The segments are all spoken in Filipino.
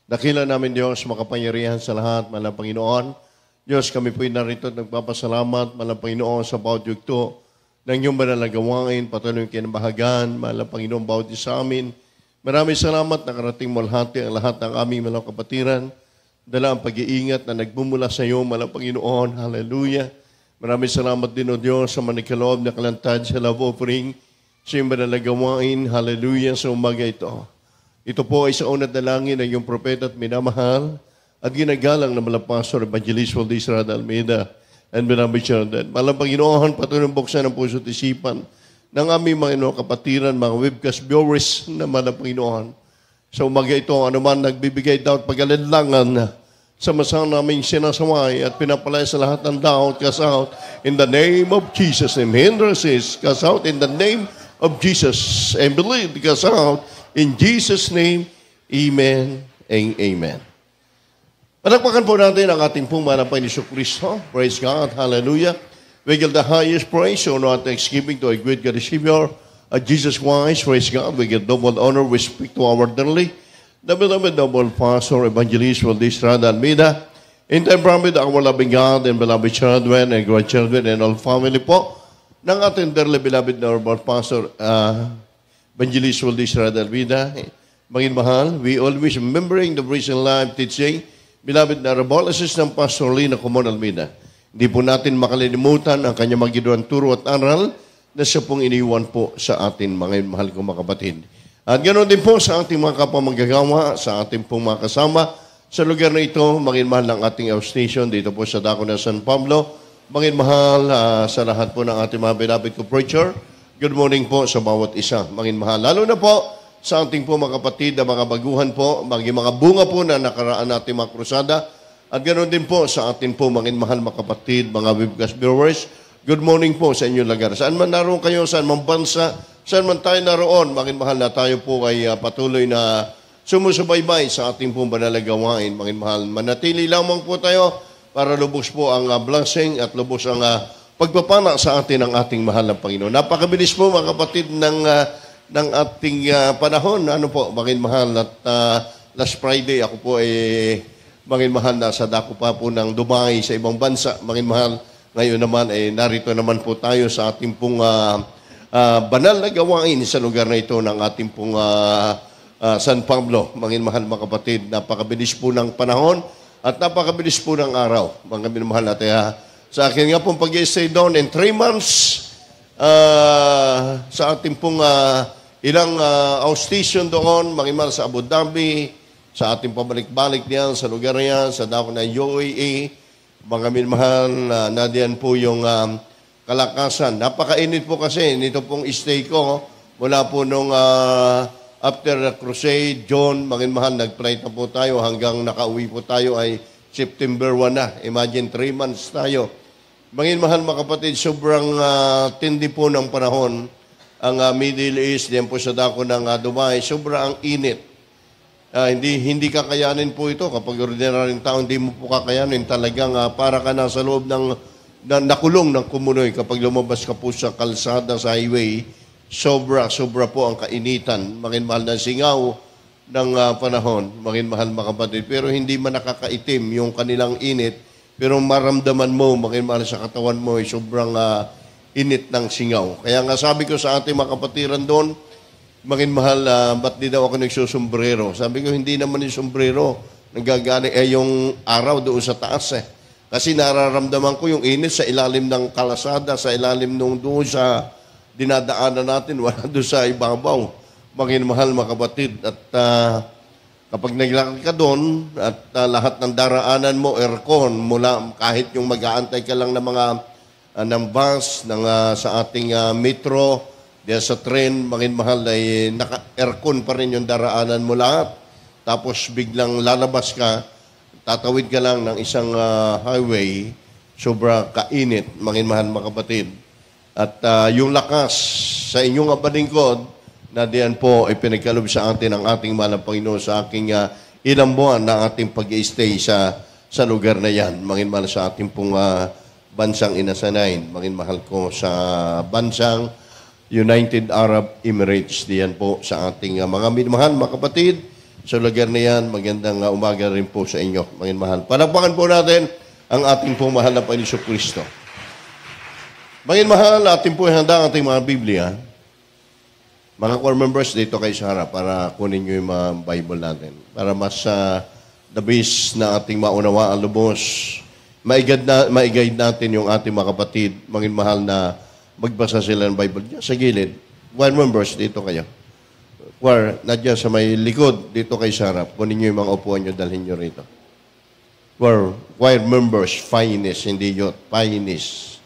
Dakila namin Diyos, makapangyarihan sa lahat, malang Panginoon. Diyos, kami po'y narito at nagpapasalamat, malang Panginoon, sa bawat yugto ng iyong banal na gawain, patuloy yung kinabahagan, malang Panginoon, bawat isa amin. Maraming salamat, nakarating mo ang lahat ng aming malang kapatiran. Dala ang pag-iingat na nagmumula sa iyo, malang Panginoon. Hallelujah. Maraming salamat din, O Diyos, sa manikaloob na kalantad sa love offering, sa iyong banal na gawain. Hallelujah, sa umaga ito. Ito po ay sa unat na langin ng iyong propeta at minamahal at ginagalang na Pastor Evangelist Valdez Rada Almeida and Benambi Children. Malang Panginoon, patuloy buksan ang puso at isipan ng aming mga kapatiran, mga webcast viewers na malang Panginoon. Sa umaga ito, anuman nagbibigay daw at pag-alinlangan sa masang naming sinasaway at pinapalaya sa lahat ng doubt, cast out in the name of Jesus. Hindrances, cast out in the name of Jesus. And believe, cast out in Jesus' name, amen and amen. Palakpakan po natin ang ating pong manapay ni Kristo. Praise God. Hallelujah. We give the highest praise on our thanksgiving to a great God, the Savior, Jesus Christ. Praise God. We give double honor. We speak to our dearly, the beloved double Pastor, Evangelist Valdez Rada Almeida. In time from with our loving God and beloved children and grandchildren and all family po ng ating dearly beloved double Pastor, Evangelist Valdez Rada Almeida. Maging mahal, we always remembering the recent life teaching, beloved na Rabolasis ng Pastor Lina Comon Almeida. Hindi po natin makalimutan ang kanyang magiduan turo at aral na siya pong iniwan po sa atin, mga mahal kong mga kapatid. At ganoon din po sa ating mga kapamagagawa, sa ating pong mga kasama sa lugar na ito, maging mahal ng ating outstation dito po sa Dako ng San Pablo, maging mahal sa lahat po ng ating mga beloved co-preacher. Good morning po sa bawat isa, maging mahal. Lalo na po sa ating po mga kapatid na mga baguhan po, mga bunga po na nakaraan natin mga krusada. At ganoon din po sa ating po maging mahal mga kapatid, mga webcast viewers. Good morning po sa inyong lugar. Saan man naroon kayo, saan man bansa, saan man tayo naroon, maging mahal na tayo po ay patuloy na sumusubaybay sa ating po banal na gawain. Maging mahal, manatili lamang po tayo para lubos po ang blessing at lubos ang pagpapala sa atin ng ating mahal na Panginoon. Napakabilis po mga kapatid ng ating panahon. Ano po, maging mahal at last Friday ako po ay maging mahal na sa dako pa po ng Dubai sa ibang bansa. Maging mahal, ngayon naman ay narito naman po tayo sa ating pong banal na gawain sa lugar na ito ng ating pong San Pablo. Maging mahal mga kapatid, napakabilis po ng panahon at napakabilis po ng araw. Maging mahal natin sa akin nga pong pag-i-stay doon in 3 months sa ating pong ilang outstation doon, mangimal sa Abu Dhabi, sa ating pabalik-balik diyan sa lugar na yan, sa dako ng UAE, mga minmahal na diyan po yung kalakasan. Napakainit po kasi nito pong stay ko mula po nung after the crusade, John, mga minmahal, nag-flight na po tayo hanggang nakauwi po tayo ay September 1 na. Imagine 3 months tayo. Mga mahal mga kapatid, sobrang tindi po ng panahon ang Middle East, diyan po sa dako ng Dubai, sobrang init. Hindi kakayanin po ito kapag ordinaryong tao, hindi mo po kakayanin. Talagang para ka na sa loob ng nakulong ng kumunoy kapag lumabas ka po sa kalsada, sa highway, sobra po ang kainitan. Mga mahal na singaw ng panahon, maging mahal mga kapatid. Pero hindi man nakakaitim yung kanilang init, pero maramdaman mo, maging mahal sa katawan mo, ay sobrang init ng singaw. Kaya nga sabi ko sa ating mga kapatiran doon, maging mahal, ba't di daw ako nagsusombrero? Sabi ko, hindi naman yung sombrero, nagagaling, yung araw doon sa taas Kasi nararamdaman ko yung init sa ilalim ng kalasada, sa ilalim nung doon sa dinadaanan natin, wala doon sa ibabaw. Maging mahal mga kapatid, at kapag naglakad ka doon at lahat ng daraanan mo, aircon, mula kahit yung mag-aantay ka lang ng mga ng bus, sa ating metro, diyan sa train, maging mahal ay naka-aircon pa rin yung daraanan mo lahat. Tapos biglang lalabas ka, tatawid ka lang ng isang highway, sobra kainit, maging mahal mga kapatid. At yung lakas sa inyong abalingkod, na diyan po ay pinagkalob sa atin ang ating mahal na Panginoon sa aking ilang buwan na ating pag-i-stay sa lugar na yan. Maging mahal sa ating pong bansang inasanayin. Maging mahal ko sa bansang United Arab Emirates. Diyan po sa ating mga minamahal, mga kapatid, sa lugar na yan. Magandang umaga rin po sa inyo, mga mahal. Palakpakan po natin ang ating pong mahal na Panginoon Kristo. Mga mahal, ating po handa ang ating mga Biblia. Mga core members, dito kayo sa harap para kunin nyo yung mga Bible natin. Para mas dabis na ating maunawaan lubos. Maigayad natin yung ating mga kapatid, mga mahal na magbasa sila ng Bible. Diyan sa gilid. Core members, dito kayo. Choir, nadya sa may likod, dito kayo sa harap. Kunin nyo yung mga upuan nyo, dalhin nyo rito. Choir members, finest, hindi yun. Finest.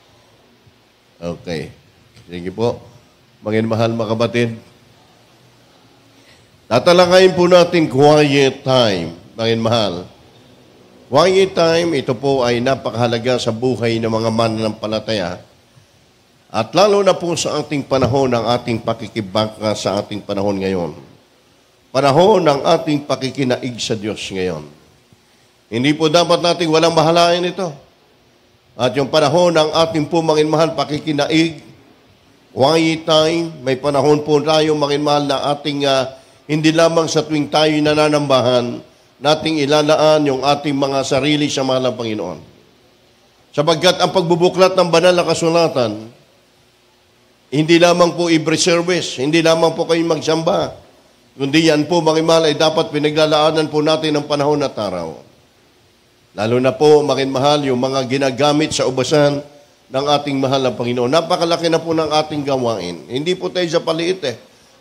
Okay. Sige po. Mga mahal mga kapatid. Tatalakayin po natin quiet time. Mga mahal. Quiet time, ito po ay napakahalaga sa buhay ng mga mananampalataya. At lalo na po sa ating panahon, ng ating pakikibaka sa ating panahon ngayon. Panahon ng ating pakikinaig sa Diyos ngayon. Hindi po dapat nating walang mahalain ito. At yung panahon ng ating po mahal pakikinaig, quiet time, may panahon po tayo mahal na ating hindi lamang sa tuwing tayo nananambahan, nating ilalaan yung ating mga sarili sa mahal ng Panginoon. Sapagkat ang pagbubuklat ng banal na kasulatan, hindi lamang po every service, hindi lamang po kayo magsamba, kundi yan po, mga mahal, ay dapat pinaglalaanan po natin ng panahon at araw. Lalo na po, mga mahal, yung mga ginagamit sa ubasan ng ating mahal na Panginoon. Napakalaki na po ng ating gawain. Hindi po tayo sa paliit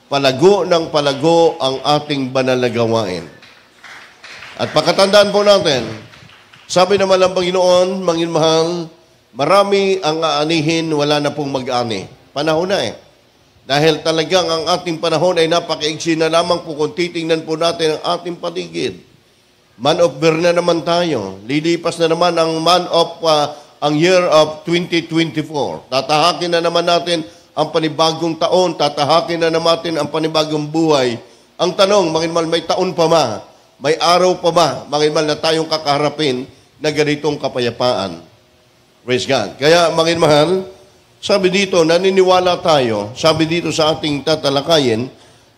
Palago ng palago ang ating banal na gawain. At pakatandaan po natin, sabi naman ng Panginoon, mga mahal, marami ang aanihin, wala na pong mag-ani. Panahon na Dahil talagang ang ating panahon ay napakaigsi na lamang po kung titingnan po natin ang ating paligid. Man of bear na naman tayo. Lilipas na naman ang year of 2024. Tatahakin na naman natin ang panibagong taon. Tatahakin na naman natin ang panibagong buhay. Ang tanong, mga mahal, may taon pa ba? May araw pa ba, mga mahal, na tayong kakaharapin na ganitong kapayapaan? Praise God. Kaya, mga mahal, sabi dito, naniniwala tayo, sabi dito sa ating tatalakayin,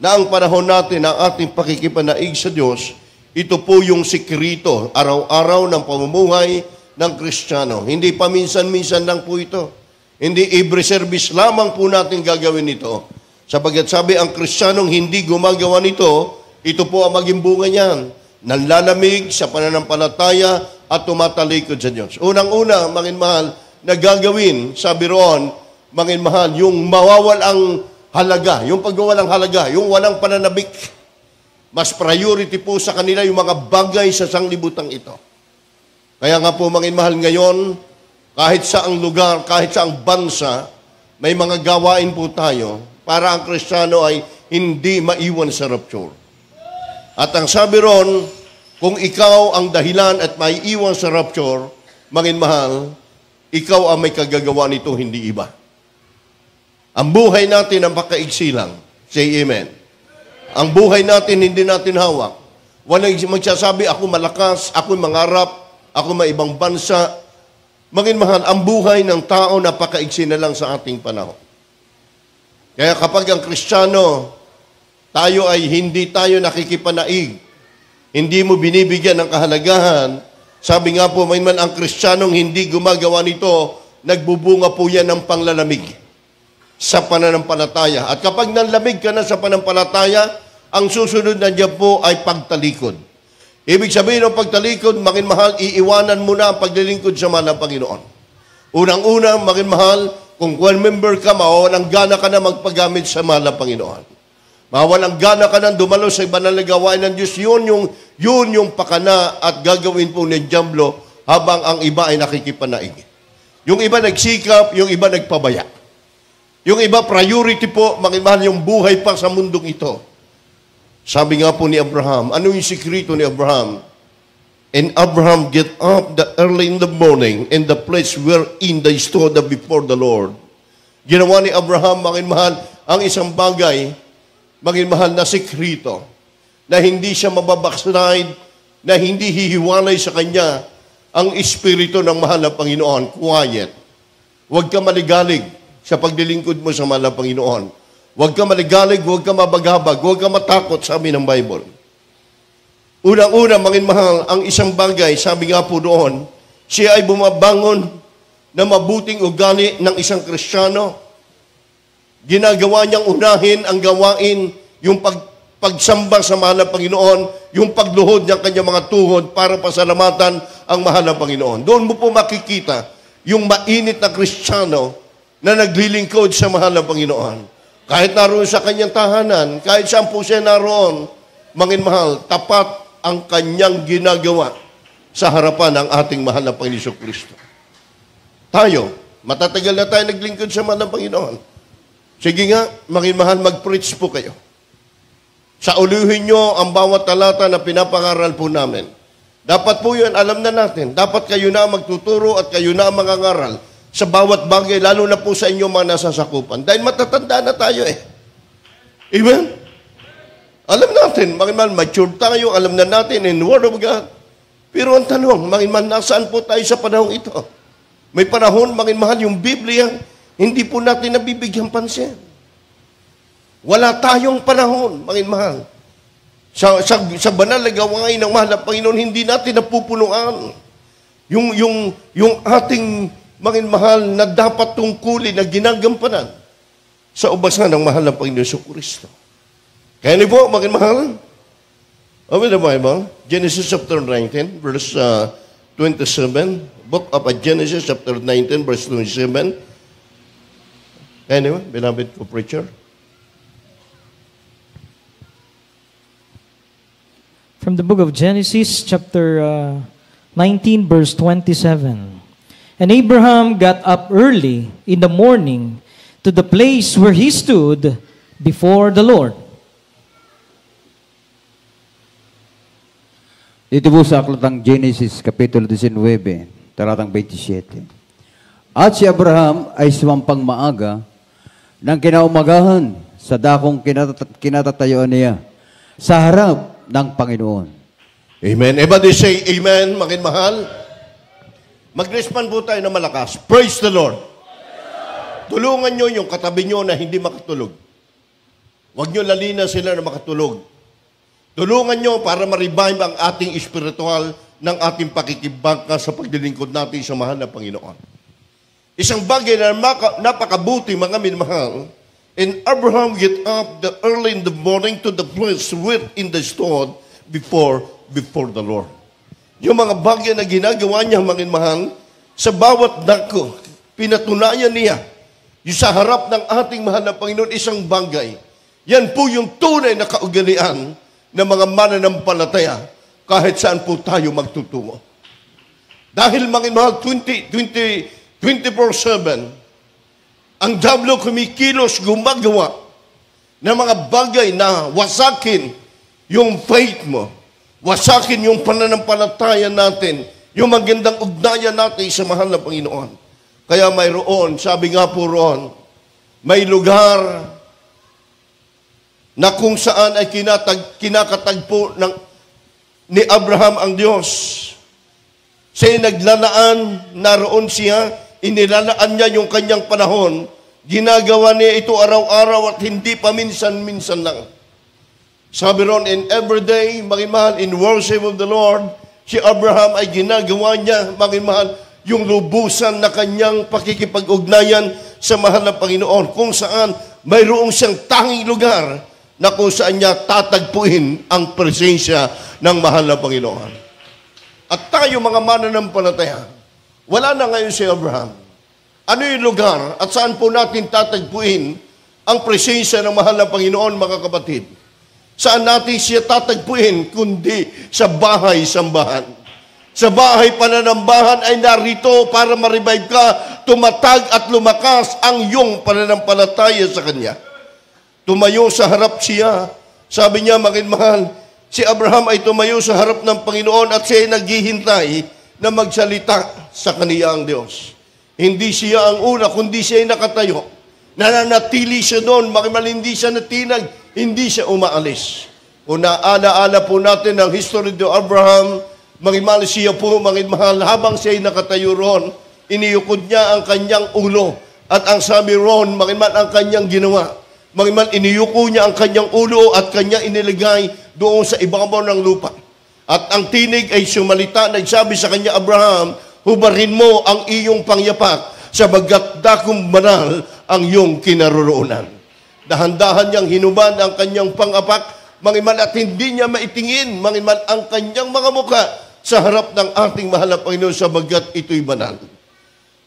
na ang panahon natin, ang ating pakikipanaig sa Diyos, ito po yung sikrito, araw-araw ng pamumuhay ng Kristiyano. Hindi pa minsan-minsan lang po ito. Hindi every service lamang po natin gagawin ito. Sapagkat sabi, ang Kristiyanong hindi gumagawa nito, ito po ang maging bunga niyan. Nanlalamig sa pananampalataya at tumatalikod sa Diyos. Unang-una, mga mahal, na gagawin, sabi roon, mga mahal, yung mawawalang halaga, yung pagwawalang halaga, yung walang pananabik. Mas priority po sa kanila yung mga bagay sa sanglibutang ito. Kaya nga po, mga mahal, ngayon, kahit saang lugar, kahit saang bansa, may mga gawain po tayo para ang Kristiyano ay hindi maiwan sa rapture. At ang sabi ron, kung ikaw ang dahilan at maiiwan sa rapture, mga mahal, ikaw ang may kagagawa nito, hindi iba. Ang buhay natin ang pakaigsi lang. Say amen. Ang buhay natin, hindi natin hawak. Walang magsasabi, ako malakas, ako mangarap, ako may ibang bansa. Mga mahal, ang buhay ng tao napakaigsi na lang sa ating panahon. Kaya kapag ang Kristiyano, tayo ay hindi tayo nakikipanaig, hindi mo binibigyan ng kahalagahan, sabi nga po, may man ang Kristiyanong hindi gumagawa nito, nagbubunga po yan ng panglalamig sa pananampalataya. At kapag nanlamig ka na sa pananampalataya, ang susunod na diyan po ay pagtalikod. Ibig sabihin ng pagtalikod, mga mahal, iiwanan mo na ang paglilingkod sa mahal ng Panginoon. Unang-una, mga mahal, kung member ka, mawawalang gana ka na magpagamit sa mahal ng Panginoon. Mawawalang gana ka na dumalo sa banal na gawain ng Diyos. Yun yung pakana at gagawin po ng Diablo habang ang iba ay nakikipanaig. Yung iba nagsikap, yung iba nagpabaya. Yung iba priority po, mga mahal, yung buhay pa sa mundong ito. Sabi nga po ni Abraham, ano yung sikrito ni Abraham? And Abraham get up early in the morning in the place wherein they stood before the Lord. Ginawa ni Abraham, mga mahal, ang isang bagay, mga mahal, na sikrito, na hindi siya mababackslide, na hindi hihiwalay sa kanya ang espiritu ng mahal na Panginoon. Quiet. Huwag ka maligalig sa paglilingkod mo sa mahal na Panginoon. Huwag ka maligalig, huwag ka mabagabag, huwag ka matakot, sabi ng Bible. Unang-una, mangin mahal, ang isang bagay, sabi nga po doon, siya ay bumabangon na mabuting ugali ng isang Kristiyano. Ginagawa niyang unahin ang gawain, yung pagsamba sa mahal na Panginoon, yung pagluhod ng kanyang mga tuhod para pasalamatan ang mahal na Panginoon. Doon mo po makikita yung mainit na Kristiyano na naglilingkod sa mahal na Panginoon. Kahit naroon sa kanyang tahanan, kahit saan po siya naroon, mangin mahal, tapat ang kanyang ginagawa sa harapan ng ating mahal na Panginoon Kristo. Tayo, matatagal na tayo naglingkod sa mahal na Panginoon. Sige nga, mangin mahal, mag-preach po kayo. Sauluhin nyo ang bawat talata na pinapangaral po namin. Dapat po yun, alam na natin. Dapat kayo na magtuturo at kayo na mangangaral sa bawat bagay, lalo na po sa inyo mga nasasakupan. Dahil matatanda na tayo eh. Amen? Alam natin, makiman, mature tayo, alam na natin in the Word of God. Pero ang tanong, makiman, nasaan po tayo sa panahong ito? May panahon, makiman, yung Biblia, hindi po natin nabibigyan pansin. Wala tayong panahon, makiman. Sa banal na gawain ng mahal na Panginoon, hindi natin napupunuan yung ating mahal na dapat tungkulin na ginagampanan sa ubasan ng mahal na Panginoon sa Kristo. Kaya niyo po, mahal, open the Bible, Genesis chapter 19, verse 27, book of Genesis chapter 19, verse 27. Kaya niyo, beloved ko preacher. From the book of Genesis, chapter 19, verse 27. And Abraham got up early in the morning to the place where he stood before the Lord. Ito po sa aklatang Genesis, Kapitulo 19, talatang 27. At si Abraham ay sumampang maaga ng kinaumagahan sa dakong kinatatayuan niya sa harap ng Panginoon. Amen. Everybody say amen, makin mahal. Mag-respond po tayo na malakas. Praise the Lord. Tulungan nyo yung katabi nyo na hindi makatulog. Huwag nyo lalina sila na makatulog. Tulungan nyo para ma-revive ang ating espiritual ng ating pakikibangka sa paglilingkod natin sa mahal na Panginoon. Isang bagay na napakabuti, mga minmahal, and Abraham get up early in the morning to the place wherein they stood before the Lord. Yung mga bagay na ginagawa niya, mga minmahal, sa bawat dako, pinatunayan niya, yung sa harap ng ating mahal na Panginoon, isang bagay. Yan po yung tunay na kaugalian ng mga mananampalataya kahit saan po tayo magtutungo. Dahil mga mahal, 24/7, ang diablo kumikilos gumagawa ng mga bagay na wasakin yung faith mo, wasakin yung pananampalataya natin, yung magandang ugnayan natin sa mahal na Panginoon. Kaya mayroon, sabi nga po roon, may lugar na kung saan ay kinakatagpo ni Abraham ang Diyos. Siya'y naglalaan, naroon siya, inilalaan niya yung kanyang panahon, ginagawa niya ito araw-araw at hindi pa minsan-minsan lang. Sabi ron, in every day, magimahal, in worship of the Lord, si Abraham ay ginagawa niya, magimahal, yung lubusan na kanyang pakikipag-ugnayan sa mahal na Panginoon, kung saan mayroong siyang tanging lugar na kung saan niya tatagpuin ang presensya ng mahal na Panginoon. At tayo mga mananampalataya, wala na ngayon si Abraham. Ano yung lugar at saan po natin tatagpuin ang presensya ng mahal na Panginoon, mga kapatid? Saan natin siya tatagpuin kundi sa bahay-sambahan? Sa bahay pananambahan ay narito para ma-revive ka, tumatag at lumakas ang iyong pananampalataya sa Kanya. Tumayo sa harap siya. Sabi niya, mahal, si Abraham ay tumayo sa harap ng Panginoon at siya ay naghihintay na magsalita sa kaniya ang Diyos. Hindi siya ang una, kundi siya ay nakatayo. Nananatili siya doon, hindi siya natinag, hindi siya umaalis. Kung naala-ala po natin ang history of Abraham, mahal siya po, mahal, habang siya ay nakatayo roon, iniyukod niya ang kanyang ulo. At ang sabi roon, mahal, ang kanyang ginawa. Mangiman, iniyuko niya ang kanyang ulo at kanya inilagay doon sa ibabaw ng lupa. At ang tinig ay sumalita, nagsabi sa kanya, Abraham, hubarin mo ang iyong pangyapak, sabagat dakong banal ang iyong kinaroroonan. Dahan-dahan niyang hinuban ang kanyang pangapak, mangiman at hindi niya maitingin, mangiman ang kanyang mga mukha sa harap ng ating mahal na Panginoon, sabagat ito'y banal.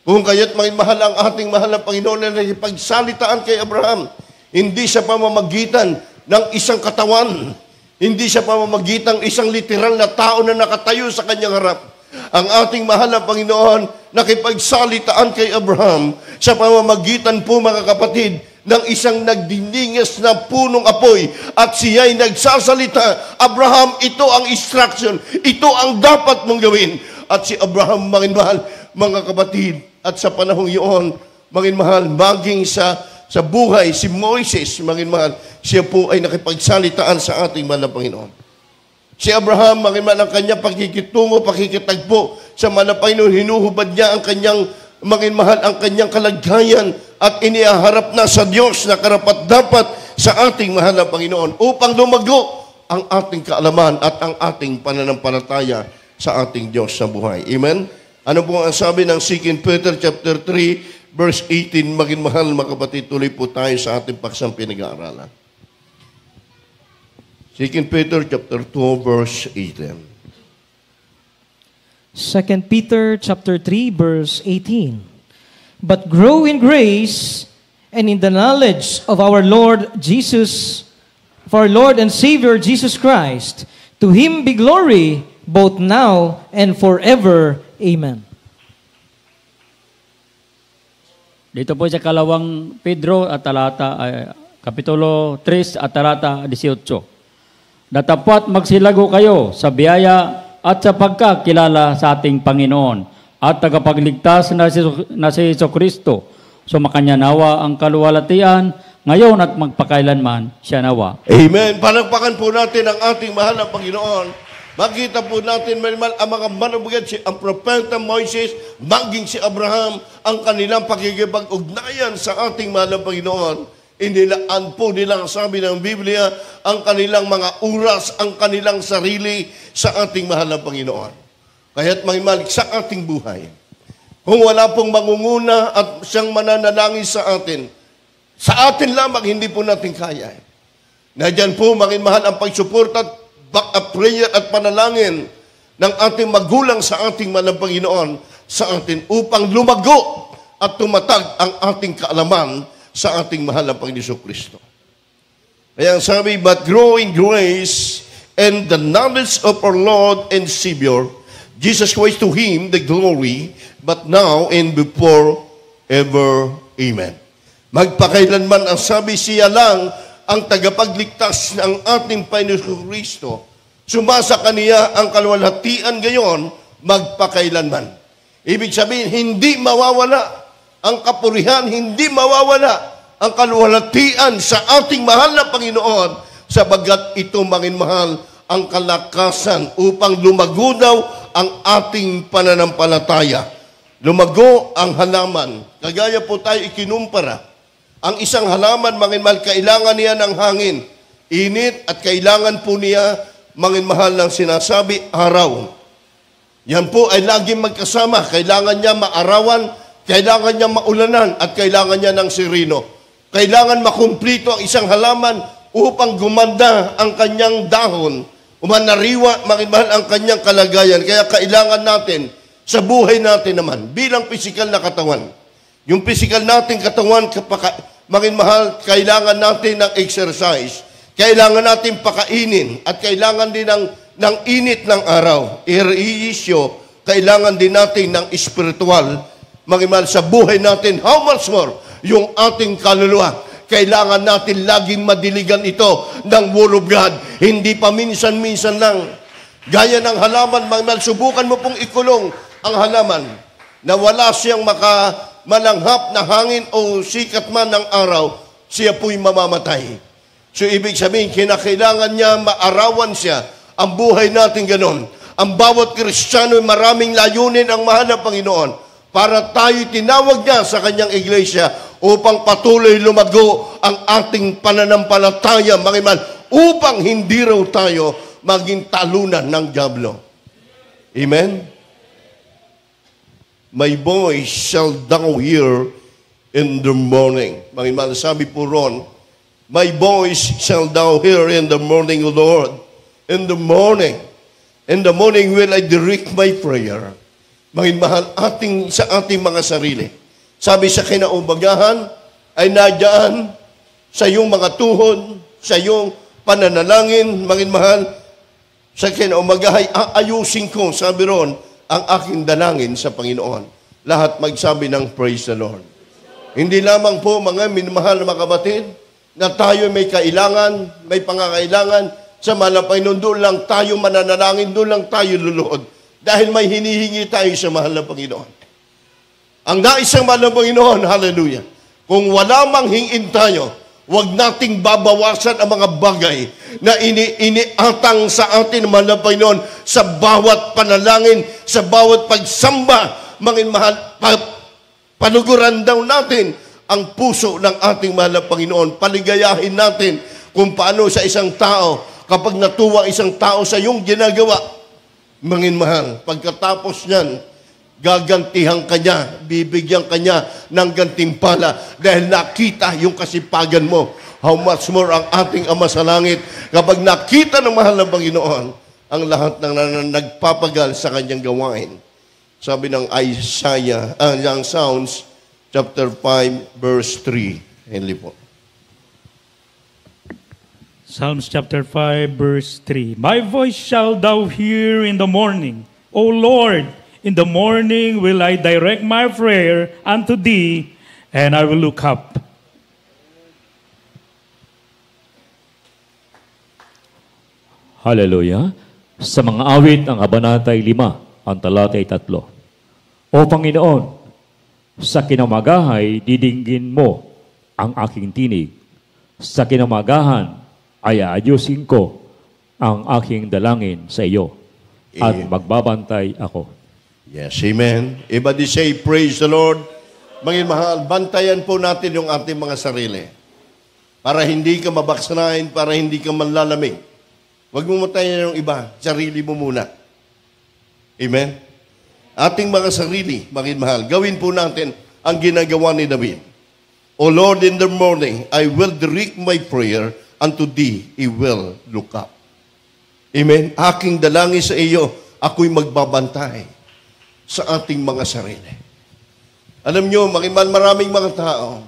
Kung kaya't mahal ang ating mahal na Panginoon na nakipagsalitaan kay Abraham, hindi sa pamamagitan ng isang katawan, hindi sa pamamagitan ng isang literal na tao na nakatayo sa kanyang harap. Ang ating mahal na Panginoon nakipagsalitaan kay Abraham sa pamamagitan po, mga kapatid, ng isang nagdiningas na punong apoy at siya'y nagsasalita, Abraham, ito ang instruction, ito ang dapat mong gawin. At si Abraham, mahal, mga kapatid, at sa panahong iyon, mahal, maging sa buhay, si Moises, mahal, siya po ay nakipagsalitaan sa ating mahal na Panginoon. Si Abraham, mahal, ang kanyang pakikitungo, pakikitagpo sa mahal na Panginoon, hinuhubad niya ang kanyang, mahal, ang kanyang kalagayan at inihaharap na sa Diyos na karapat-dapat sa ating mahal na Panginoon upang lumago ang ating kaalaman at ang ating pananampalataya sa ating Diyos sa buhay. Amen? Ano po ang sabi ng 2 Peter chapter 3, verse 18, maging mahal, mga kapatid, tuloy po tayo sa ating paksang pinag-aaralan. 2 Peter chapter 2, verse 18. 2 Peter chapter 3, verse 18. But grow in grace and in the knowledge of our Lord Jesus, of our Lord and Savior Jesus Christ. To Him be glory both now and forever. Amen. Dito po sa kalawang Pedro at Kapitulo 3 at talata 18. Datapwat magsilago kayo sa biyaya at sa pagkakilala sa ating Panginoon at tagapagligtas na si Jesucristo. Sumakanya nawa ang kaluwalhatian ngayon at magpakailanman siya nawa. Amen. Palakpakan po natin ang ating mahal na Panginoon. Makita po natin ang mga manubugat, ang propeta Moises, maging si Abraham, ang kanilang pakikipag-ugnayan sa ating mahal na Panginoon. Inilaan po nilang, sabi ng Biblia, ang kanilang mga oras, ang kanilang sarili sa ating mahal na Panginoon. Kaya't mahimalik sa ating buhay. Kung wala pong mangunguna at siyang mananalangin sa atin lamang hindi po natin kaya. Nadyan po, mahal, ang pagsuporta at prayer at panalangin ng ating magulang sa ating mahal na Panginoon sa atin upang lumago at tumatag ang ating kaalaman sa ating mahal na Panginoon Kristo. Kaya sabi, but grow in grace and the knowledge of our Lord and Savior, Jesus Christ, to Him the glory, but now and before ever. Amen. Magpakailanman ang sabi, siya lang ang tagapagligtas ng ating Panginoon Kristo. Sumasa kaniya ang kaluwalhatian gayon, magpakailanman. Ibig sabihin, hindi mawawala ang kapurihan, hindi mawawala ang kaluwalhatian sa ating mahal na Panginoon, sabagat ito, mahal, ang kalakasan upang lumago daw ang ating pananampalataya. Lumago ang halaman. Kagaya po tayo ikinumpara. Ang isang halaman, mahal, kailangan niya ng hangin, init, at kailangan po niya, mahal, ng sinasabi, araw. Yan po ay laging magkasama. Kailangan niya maarawan, kailangan niya maulanan, at kailangan niya ng sirino. Kailangan makumplito ang isang halaman upang gumanda ang kanyang dahon, umanariwa, mahal, ang kanyang kalagayan. Kaya kailangan natin, sa buhay natin naman, bilang pisikal na katawan, yung pisikal nating katawan, mahal, kailangan natin ng exercise. Kailangan natin pakainin at kailangan din ng init ng araw. Ehersisyo, kailangan din natin ng espiritual. Mahal, sa buhay natin, how much more yung ating kaluluwa. Kailangan natin laging madiligan ito ng Word of God. Hindi pa minsan-minsan lang. Gaya ng halaman, mahal, subukan mo pong ikulong ang halaman na wala siyang malanghap na hangin o sikat man ng araw, siya po'y mamamatay. So, ibig sabihin, kinakailangan niya maarawan siya. Ang buhay natin ganon. Ang bawat Kristiyano, maraming layunin ang mahal na Panginoon para tayo tinawag niya sa kanyang iglesia upang patuloy lumago ang ating pananampalataya, upang hindi raw tayo maging talunan ng diablo. Amen? My voice shall thou hear in the morning. Mga sabi po ron, my voice shall thou hear in the morning, O Lord. In the morning will I direct my prayer. Mga mahal, sa ating mga sarili. Sabi sa kinaumagahan, ay nadyan sa iyong mga tuhod, sa iyong pananalangin, mga mahal, sa kinaumagahan, aayusin ko, sabi ron, ang aking dalangin sa Panginoon. Lahat magsabi ng praise the Lord. Hindi lamang po mga minamahal na mga kapatid, na tayo may kailangan, may pangangailangan, sa mahal na Panginoon, doon lang tayo mananalangin, doon lang tayo luluhod. Dahil may hinihingi tayo sa mahal na Panginoon. Ang nais ng mahal na Panginoon, hallelujah, kung wala mang hingin tayo, huwag nating babawasan ang mga bagay na iniatang sa atin, mahal na Panginoon, sa bawat panalangin, sa bawat pagsamba, mga mahal, panuguran daw natin ang puso ng ating mahal na Panginoon. Paligayahin natin kung paano sa isang tao, kapag natuwa isang tao sa iyong ginagawa, mga mahal, pagkatapos niyan, gagantihan kanya, bibigyan kanya ng gantimpala dahil nakita yung kasipagan mo. How much more ang ating Ama sa langit kapag nakita ng mahal ng Panginoon ang lahat ng nagpapagal sa kanyang gawain. Sabi ng Isaiah, ng Psalms, chapter 5, verse 3. Henry po. Psalms chapter 5, verse 3. My voice shall thou hear in the morning, O Lord. In the morning will I direct my prayer unto thee, and I will look up. Hallelujah. Sa mga awit, ang Kabanatay 5, ang talatay 3. O Panginoon, sa kinamagahay, didinggin mo ang aking tinig. Sa kinamagahan, ay aayusin ko ang aking dalangin sa iyo at magbabantay ako. Yes, amen. Everybody say, praise the Lord. Mga mahal, bantayan po natin yung ating mga sarili. Para hindi ka mabaksanahin, para hindi ka manlalamig. Huwag mo matayan yung iba, sarili mo muna. Amen? Ating mga sarili, mga mahal, gawin po natin ang ginagawa ni David. O Lord, in the morning, I will direct my prayer unto thee, I will look up. Amen? Aking dalangin sa iyo, ako'y magbabantay sa ating mga sarili. Alam nyo, maraming mga tao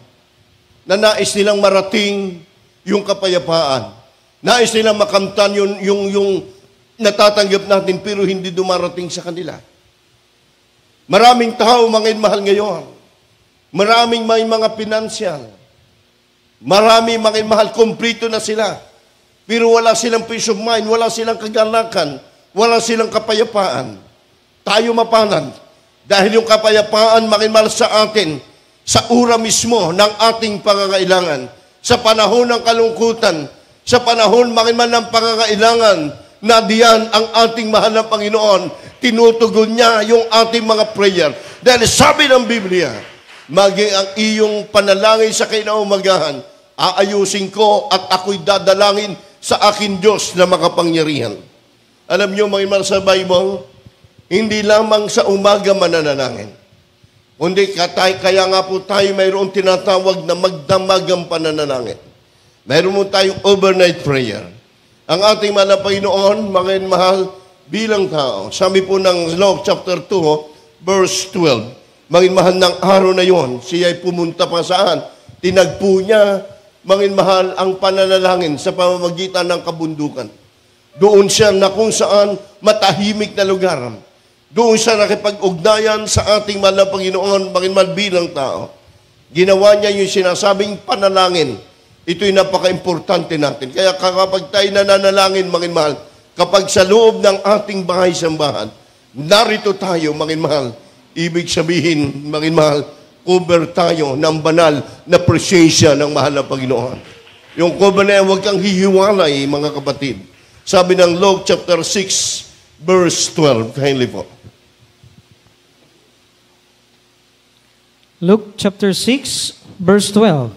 na nais nilang marating yung kapayapaan. Nais nilang makamtan yung natatanggap natin pero hindi dumarating sa kanila. Maraming tao, mga mahal ngayon. Maraming may mga pinansyal. Maraming mga mahal, kumplito na sila. Pero wala silang peace of mind, wala silang kagalakan, wala silang kapayapaan. Tayo mapanan. Dahil yung kapayapaan makimal sa atin, sa ura mismo ng ating pangangailangan, sa panahon ng kalungkutan, sa panahon makimal ng pangangailangan, na diyan ang ating mahal na Panginoon, tinutugon niya yung ating mga prayer. Dahil sabi ng Biblia, maging ang iyong panalangin sa kinaumagahan, aayusin ko at ako'y dadalangin sa akin Diyos na makapangyarihan. Alam niyo, mga sa Bible, hindi lamang sa umaga mananalangin. Kundi kaya nga po tayo mayroong tinatawag na magdamagang pananalangin. Mayroon mo tayong overnight prayer. Ang ating mahal na Panginoon, mga mahal, bilang tao. Sabi po ng Luke chapter 2, verse 12, mga mahal ng araw na yon, siya ay pumunta pa saan? Tinagpo niya, mga mahal, ang pananalangin sa pamamagitan ng kabundukan. Doon siya na kung saan matahimik na lugar. Doon siya nakipag-ugnayan sa ating mahal na Panginoon, mga bilang tao. Ginawa niya yung sinasabing panalangin. Ito'y napaka-importante natin. Kaya kapag tayo nananalangin, mga mahal, kapag sa loob ng ating bahay-sambahan, narito tayo, mga mahal, ibig sabihin, mga mahal, cover tayo ng banal na presensya ng mahal na Panginoon. Yung cover na yan, huwag kang hihiwalay, mga kapatid. Sabi ng Luke chapter 6, verse 12. Kindly po. Luke chapter 6, verse 12.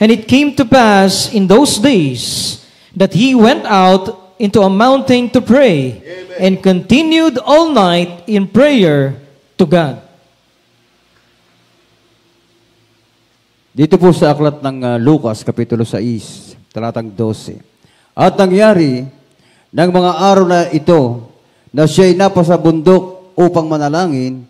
And it came to pass in those days that he went out into a mountain to pray and continued all night in prayer to God. Dito po sa aklat ng Lucas, Kapitulo 6, talatang 12. At nangyari ng mga araw na ito na siya'y napasa bundok upang manalangin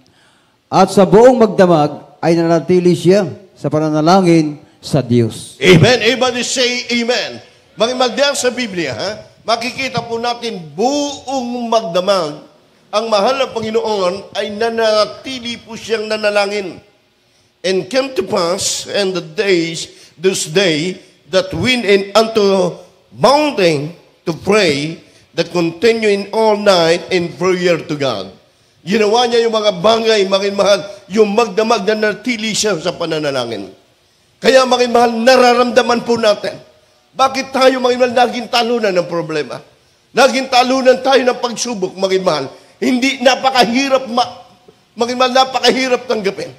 at sa buong magdamag ay nanatili siya sa pananalangin sa Diyos. Amen. Everybody say amen. Magdiyan sa Biblia, makikita po natin buong magdamag ang mahal na Panginoon ay nanatili po siyang nanalangin. And came to pass in the days, this day, that went in unto mountain to pray, that continue in all night in prayer to God. Ginawa niya yung mga bagay, mga mahal, yung magdamag na natili siya sa pananalangin. Kaya mga mahal, nararamdaman po natin. Bakit tayo mga mahal, naging talunan ng problema? Naging talunan tayo ng pagsubok, mga mahal. Hindi, napakahirap, mga mahal, napakahirap tanggapin.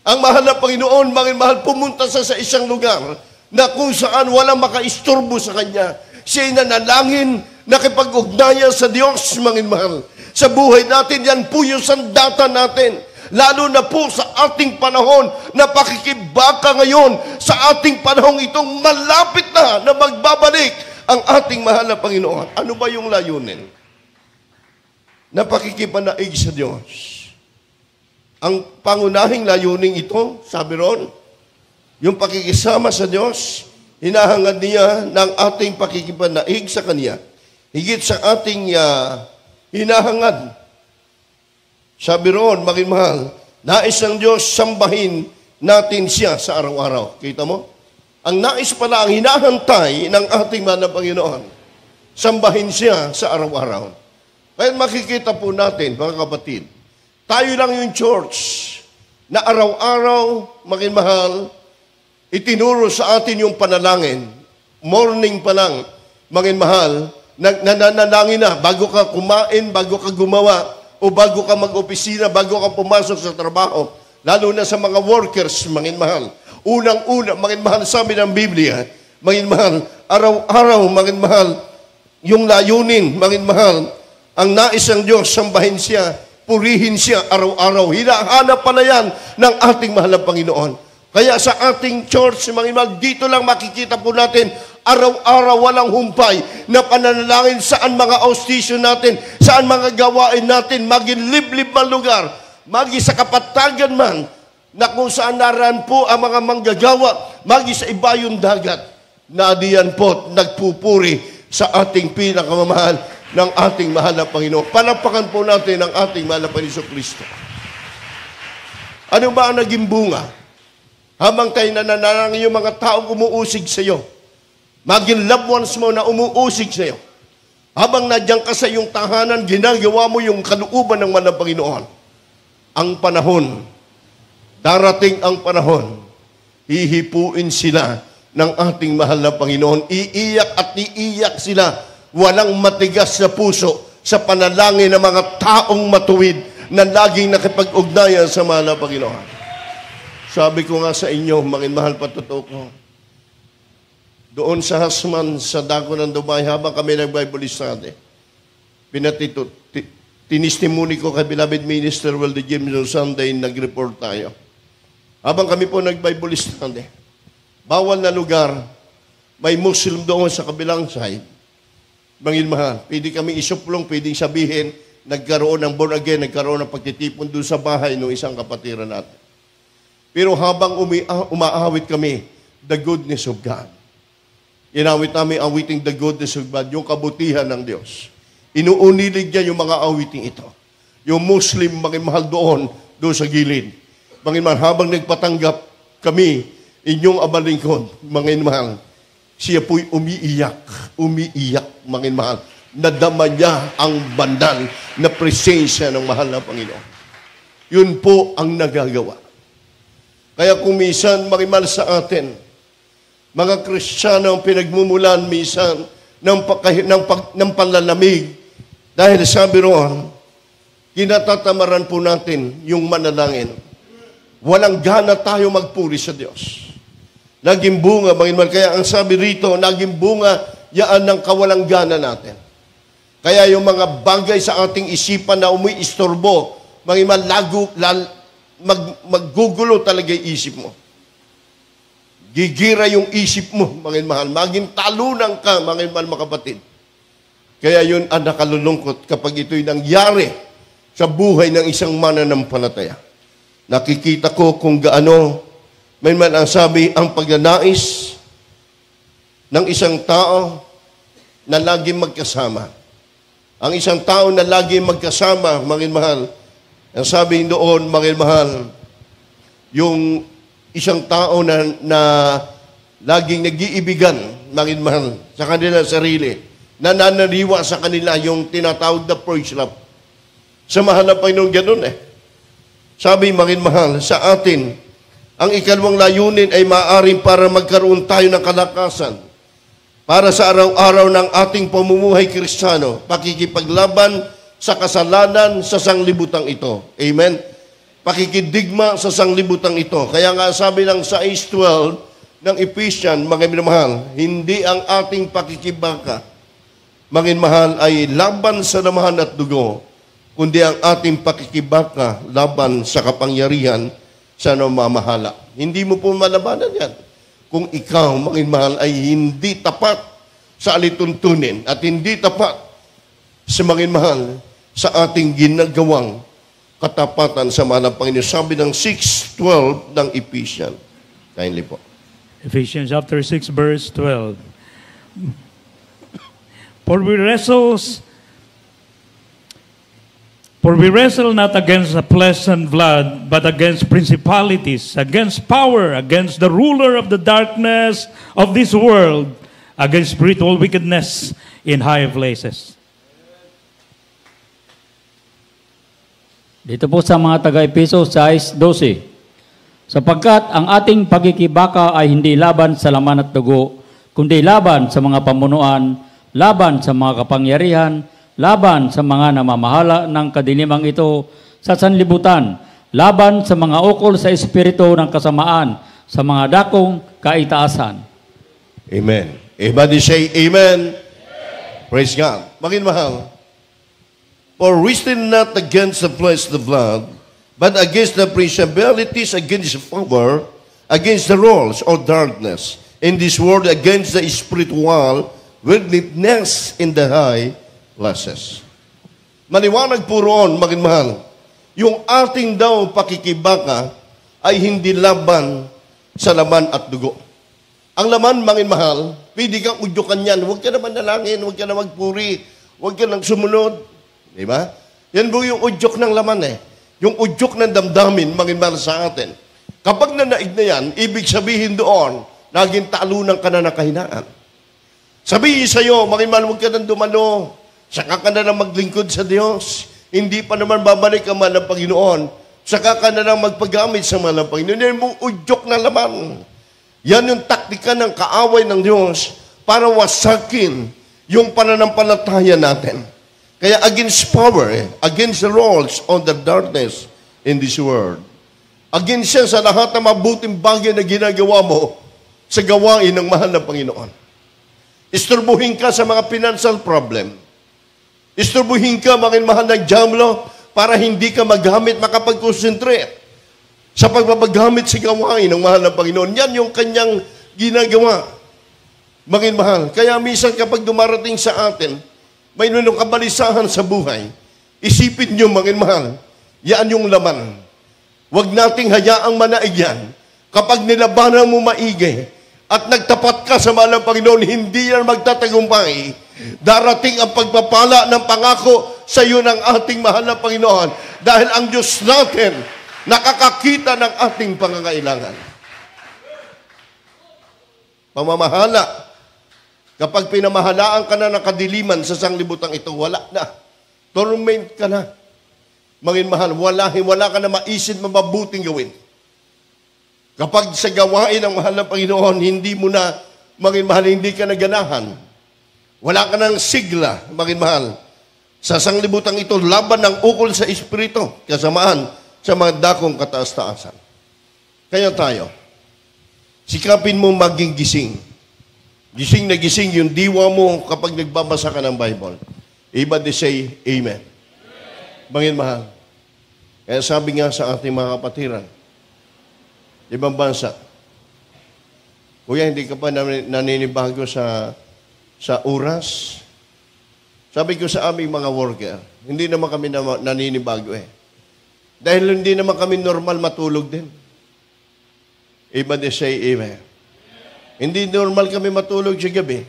Ang mahal na Panginoon, mga mahal, pumunta sa isang lugar na kung saan walang makaistorbo sa Kanya. Siya'y nanalangin, nakipag-ugnayan sa Diyos, mga mahal. Sa buhay natin, yan po yung sandata natin. Lalo na po sa ating panahon na pakikibaka ngayon sa ating panahon itong malapit na magbabalik ang ating mahal na Panginoon. Ano ba yung layunin? Na pakikipanaig sa Diyos. Ang pangunahing layunin ito, sabi ron, yung pakikisama sa Diyos, hinahangad niya ng ating pakikipanaig sa Kanya. Higit sa ating hinahangad. Sabi roon, maging mahal, nais ng Diyos, sambahin natin siya sa araw-araw. Kita mo? Ang nais pala, ang hinahantay ng ating mahal na Panginoon, sambahin siya sa araw-araw. Kaya makikita po natin, mga kapatid, tayo lang yung church na araw-araw, maging mahal, itinuro sa atin yung panalangin. Morning pa lang, maging mahal, nananalangin na, bago ka kumain, bago ka gumawa, o bago ka mag-opisina, bago ka pumasok sa trabaho, lalo na sa mga workers, mangin mahal. Unang-una, mangin mahal, sabi ng Biblia, mangin mahal, araw-araw, mangin mahal, yung layunin, mangin mahal, ang nais ng Diyos, sambahin siya, purihin siya araw-araw. Hinahanap pala yan ng ating mahal na Panginoon. Kaya sa ating church, mangin mahal, dito lang makikita po natin, araw-araw walang humpay na pananalangin saan mga austisyon natin, saan mga gawain natin, maging liblib man lugar, magi sa kapatagan man, na kung saan naran po ang mga manggagawa, magi sa ibayong dagat, na diyan po nagpupuri sa ating pinakamamahal ng ating mahal na Panginoon. Palapakan po natin ang ating mahal na Panginoon Kristo. Ano ba ang naging bunga? Habang tayo nananalangin yung mga taong umuusig sa iyo, maging loved ones mo na umuusig sa iyo. Habang nadyan ka sa iyong tahanan, ginagawa mo yung kalooban ng mahal na Panginoon. Ang panahon, darating ang panahon, hihipuin sila ng ating mahal na Panginoon. Iiyak at iiyak sila. Walang matigas na puso sa panalangin ng mga taong matuwid na laging nakipag-ugnayan sa mahal na Panginoon. Sabi ko nga sa inyo, mga mahal, patotoo ko, doon sa Hasman, sa dako ng Dubai, habang kami nag-Bible study, tinistimony ko kay beloved minister Waldo James on Sunday, nag-report tayo. Habang kami po nag-Bible study, bawal na lugar, may Muslim doon sa kabilang side. Bangin mahal, pwede kami isuplong, pwedeng sabihin, nagkaroon ng born again, nagkaroon ng pagtitipon doon sa bahay ng isang kapatiran natin. Pero habang umaawit kami, the goodness of God. Inawit namin awiting the goodness of God, yung kabutihan ng Diyos. Inuunilig niya yung mga awiting ito. Yung Muslim, maging mahal doon sa gilid. Maging mahal, habang nagpatanggap kami, inyong abalingkod, maging mahal, siya po'y umiiyak, maging mahal. Nadama niya ang bandal na presensya ng mahal na Panginoon. Yun po ang nagagawa. Kaya kung minsan, maging mahal sa atin, mga Kristiyano ang pinagmumulan minsan ng panlalamig. Dahil sabi roon, kinatatamaran po natin yung manalangin. Walang gana tayo magpuri sa Diyos. Naging bunga, kaya ang sabi rito, naging bunga yaan ng kawalang gana natin. Kaya yung mga bagay sa ating isipan na umiistorbo, maggugulo talaga yung isip mo. Gigira yung isip mo, mga mahal. Maging talunan ka, mga mahal, mga kapatid. Kaya yun ang nakalulungkot kapag ito'y nangyari sa buhay ng isang mananampalataya. Nakikita ko kung gaano, may man ang sabi, ang pagnanais ng isang tao na lagi magkasama. Ang isang tao na lagi magkasama, mga mahal, ang sabi doon, mga mahal, yung isang tao na laging nag-iibigan, mga mahal, sa kanila sarili, nananariwa sa kanila yung tinatawag na first love. Sa mahal na Panginoon, ganun eh. Sabi, mga mahal, sa atin, ang ikalawang layunin ay maaaring para magkaroon tayo ng kalakasan para sa araw-araw ng ating pamumuhay Kristiyano, pakikipaglaban sa kasalanan sa sanglibutang ito. Amen? Pakikidigma sa sanglibutang ito. Kaya nga sabi ng 6:12 ng Ephesians, mga minamahal, hindi ang ating pakikibaka, mga minamahal, ay laban sa damahan at dugo, kundi ang ating pakikibaka laban sa kapangyarihan sa namamahala. Hindi mo po malabanan yan. Kung ikaw, mga mahal, ay hindi tapat sa alituntunin at hindi tapat sa mga mahal sa ating ginagawang katapatan sa mahal ng Panginoon. Sabi ng 6:12 ng Ephesians. Kindly po. Ephesians chapter 6, verse 12. For we wrestle not against the flesh and blood, but against principalities, against power, against the ruler of the darkness of this world, against spiritual wickedness in high places. Dito po sa mga taga-Epeso 6:12. Sapagkat ang ating pagkikibaka ay hindi laban sa laman at dugo, kundi laban sa mga pamunuan, laban sa mga kapangyarihan, laban sa mga namamahala ng kadiliman ito sa sanlibutan, laban sa mga ukol sa espiritu ng kasamaan, sa mga dakong kaitaasan. Amen. Everybody say amen. Praise God. Maging mahal. For we wrestle not against the flesh and the blood, but against the principalities, against the power, against the rulers of darkness in this world, against the spiritual wickedness in the high places. Maliwanag po roon, maging mahal, yung ating daw pakikibaka ay hindi laban sa laman at dugo. Ang laman, maging mahal, pwede kang udyukan yan. Huwag ka na manalangin, huwag ka na magpuri, huwag ka nang sumunod. Di ba? Yan po yung udyok ng laman eh. Yung udyok ng damdamin, maging mahal sa atin. Kapag nanaig na yan, ibig sabihin doon, naging talunan ka na ng kahinaan. Sabihin sa'yo, maging mahal, huwag ka nang dumano. Saka ka na lang maglingkod sa Diyos. Hindi pa naman babalik ang mahal ng Panginoon. Saka ka na lang magpagamit sa mahal ng Panginoon. Yan mong udyok na laman. Yan yung taktika ng kaaway ng Diyos para wasakin yung pananampalataya natin. Kaya against power, against the rules of the darkness in this world. Against siya sa lahat ng mabuting bagay na ginagawa mo sa gawain ng mahal ng Panginoon. Isturbuhin ka sa mga financial problem. Isturbuhin ka, mga mahal ng jamlo, para hindi ka magamit, makapag-concentrate sa pagpapagamit sa gawain ng mahal ng Panginoon. Yan yung kanyang ginagawa. Mga mahal. Kaya minsan kapag dumarating sa atin, may nunong kabalisahan sa buhay, isipin nyo, mga mahal, yan yung laman. Huwag nating hayaang manaig yan. Kapag nilabanan mo maigi at nagtapat ka sa mahal ng Panginoon, hindi yan magtatagumpay. Darating ang pagpapala ng pangako sa iyo ng ating mahal na Panginoon dahil ang Diyos natin nakakakita ng ating pangangailangan. Pamamahala. Kapag pinamahalaan ka na ng kadiliman sa sanglibutang ito, wala na. Torment ka na. Mga mahal, wala ka na maisin mabuting gawin. Kapag sa gawain ng mahal na Panginoon, hindi mo na, mga mahal, hindi ka naganahan. Wala ka ng sigla, mga mahal. Sa sanglibutang ito, laban ng ukol sa espiritu, kasamaan sa mga dakong kataas-taasan. Kaya tayo, sikapin mo maging gising. Gising na gising yung diwa mo kapag nagbabasa ka ng Bible. Everybody say, Amen. Bangin mahal. Kaya sabi nga sa ating mga kapatiran, ibang bansa, kuya, hindi ka pa naninibago sa oras? Sabi ko sa aming mga worker, hindi naman kami naninibago eh. Dahil hindi naman kami normal matulog din. Everybody say amen. Hindi normal kami matulog sa gabi.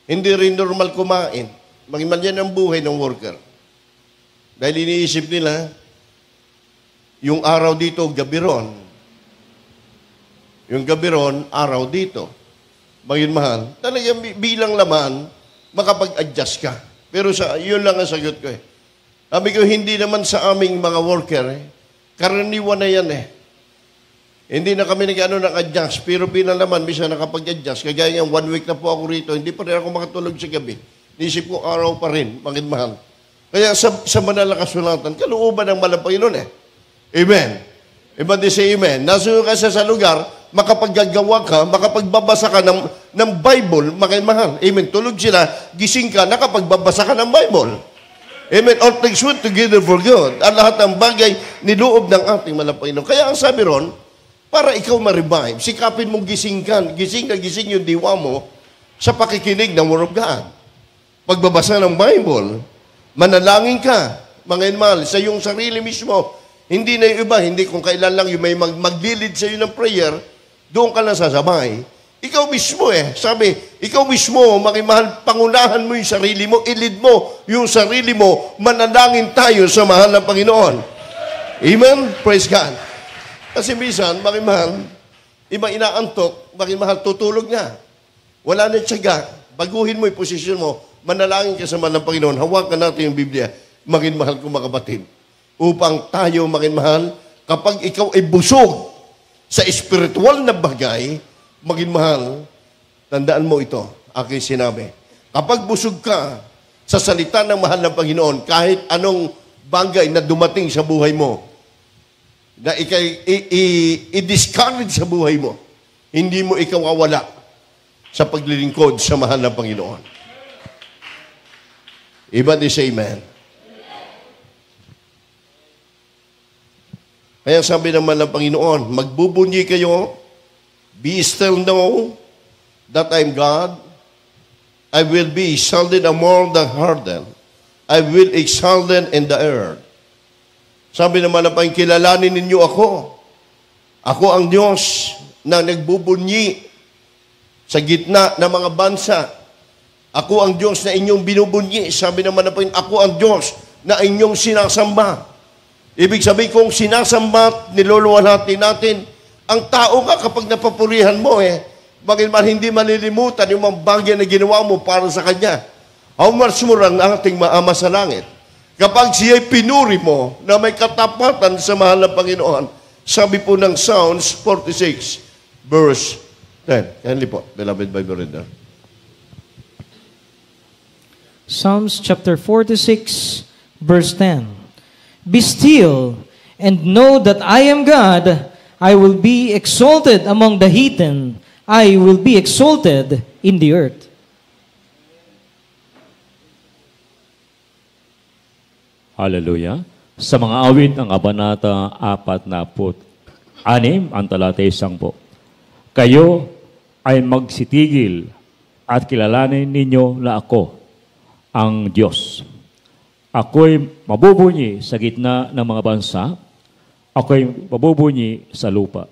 Hindi rin normal kumain. Magimal yan ang buhay ng worker. Dahil iniisip nila, yung araw dito, gabi ron. Yung gabi ron, araw dito. Maging mahal. Talagang bilang laman, makapag-adjust ka. Pero yun lang ang sagot ko eh. Sabi ko, hindi naman sa aming mga worker eh. Karaniwan na yan eh. Hindi na kami nag-adjust. Pero bilang laman, bisa nakapag-adjust. Kagaya ng 1 week na po ako rito, hindi pa rin ako makatulog sa gabi. Nisip ko, araw pa rin, maging mahal. Kaya sa banal na kasulatan, kalooban ng malang Panginoon eh. Amen. Everybody say amen. Nasuyo ka sa lugar, makapaggagawa ka, makapagbabasa ka ng Bible, maging mahal. Amen. Tulog sila, gising ka, nakapagbabasa ka ng Bible. Amen. All things work together for good. Ang lahat ng bagay, niloob ng ating malang Panginoon. Kaya ang sabi ron, para ikaw ma-revive, sikapin mong gising yung diwa mo sa pakikinig ng Word of God. Pagbabasa ng Bible, manalangin ka, mga mahal, sa iyong sarili mismo. Hindi na yung iba, hindi kung kailan lang yung may maglilid sa iyo ng prayer, doon ka lang sasabay. Ikaw mismo sabi, ikaw mismo, mga mahal, pangunahan mo yung sarili mo, ilid mo yung sarili mo, manalangin tayo sa mahal ng Panginoon. Amen? Praise God. Kasi minsan, mga mahal, iba inaantok, mga mahal, tutulog nga. Wala na tiyaga. Baguhin mo yung posisyon mo, manalangin ka sa mahal ng Panginoon, hawakan natin yung Biblia, maging mahal kong mga kapatid. Upang tayo, maging mahal, kapag ikaw ay busog sa espiritual na bagay, maging mahal, tandaan mo ito, aking sinabi. Kapag busog ka sa salita ng mahal ng Panginoon, kahit anong bagay na dumating sa buhay mo, na i-discourage sa buhay mo, hindi mo ikaw awala sa paglilingkod sa mahal ng Panginoon. Everybody say amen. Kaya sabi naman ng Panginoon, magbubunyi kayo, be still know that I'm God. I will be exalted among the heathen. I will exalted in the earth. Sabi naman ng Panginoon, kilalanin ninyo ako. Ako ang Diyos na nagbubunyi sa gitna ng mga bansa. Ako ang Diyos na inyong binubunyi. Sabi naman ng Panginoon, ako ang Diyos na inyong sinasamba. Ibig sabihin kung sinasamba, niluluwalhati natin, ang tao ka kapag napapurihan mo bakit man hindi malilimutan yung mga bagay na ginawa mo para sa Kanya. How much more ang ating Ama sa langit? Kapag siya'y pinuri mo na may katapatan sa mahal ng Panginoon, sabi po ng Psalms 46, verse 10. Kindly po, beloved Bible reader. Psalms chapter 46, verse 10. Be still and know that I am God. I will be exalted among the heathen. I will be exalted in the earth. Hallelujah. Sa mga awit ng Kabanata 46, ang talata 10 po. Kayo ay magsitigil at kilalanin ninyo na ako, ang Diyos. Ako'y mabubunyi sa gitna ng mga bansa. Ako'y mabubunyi sa lupa.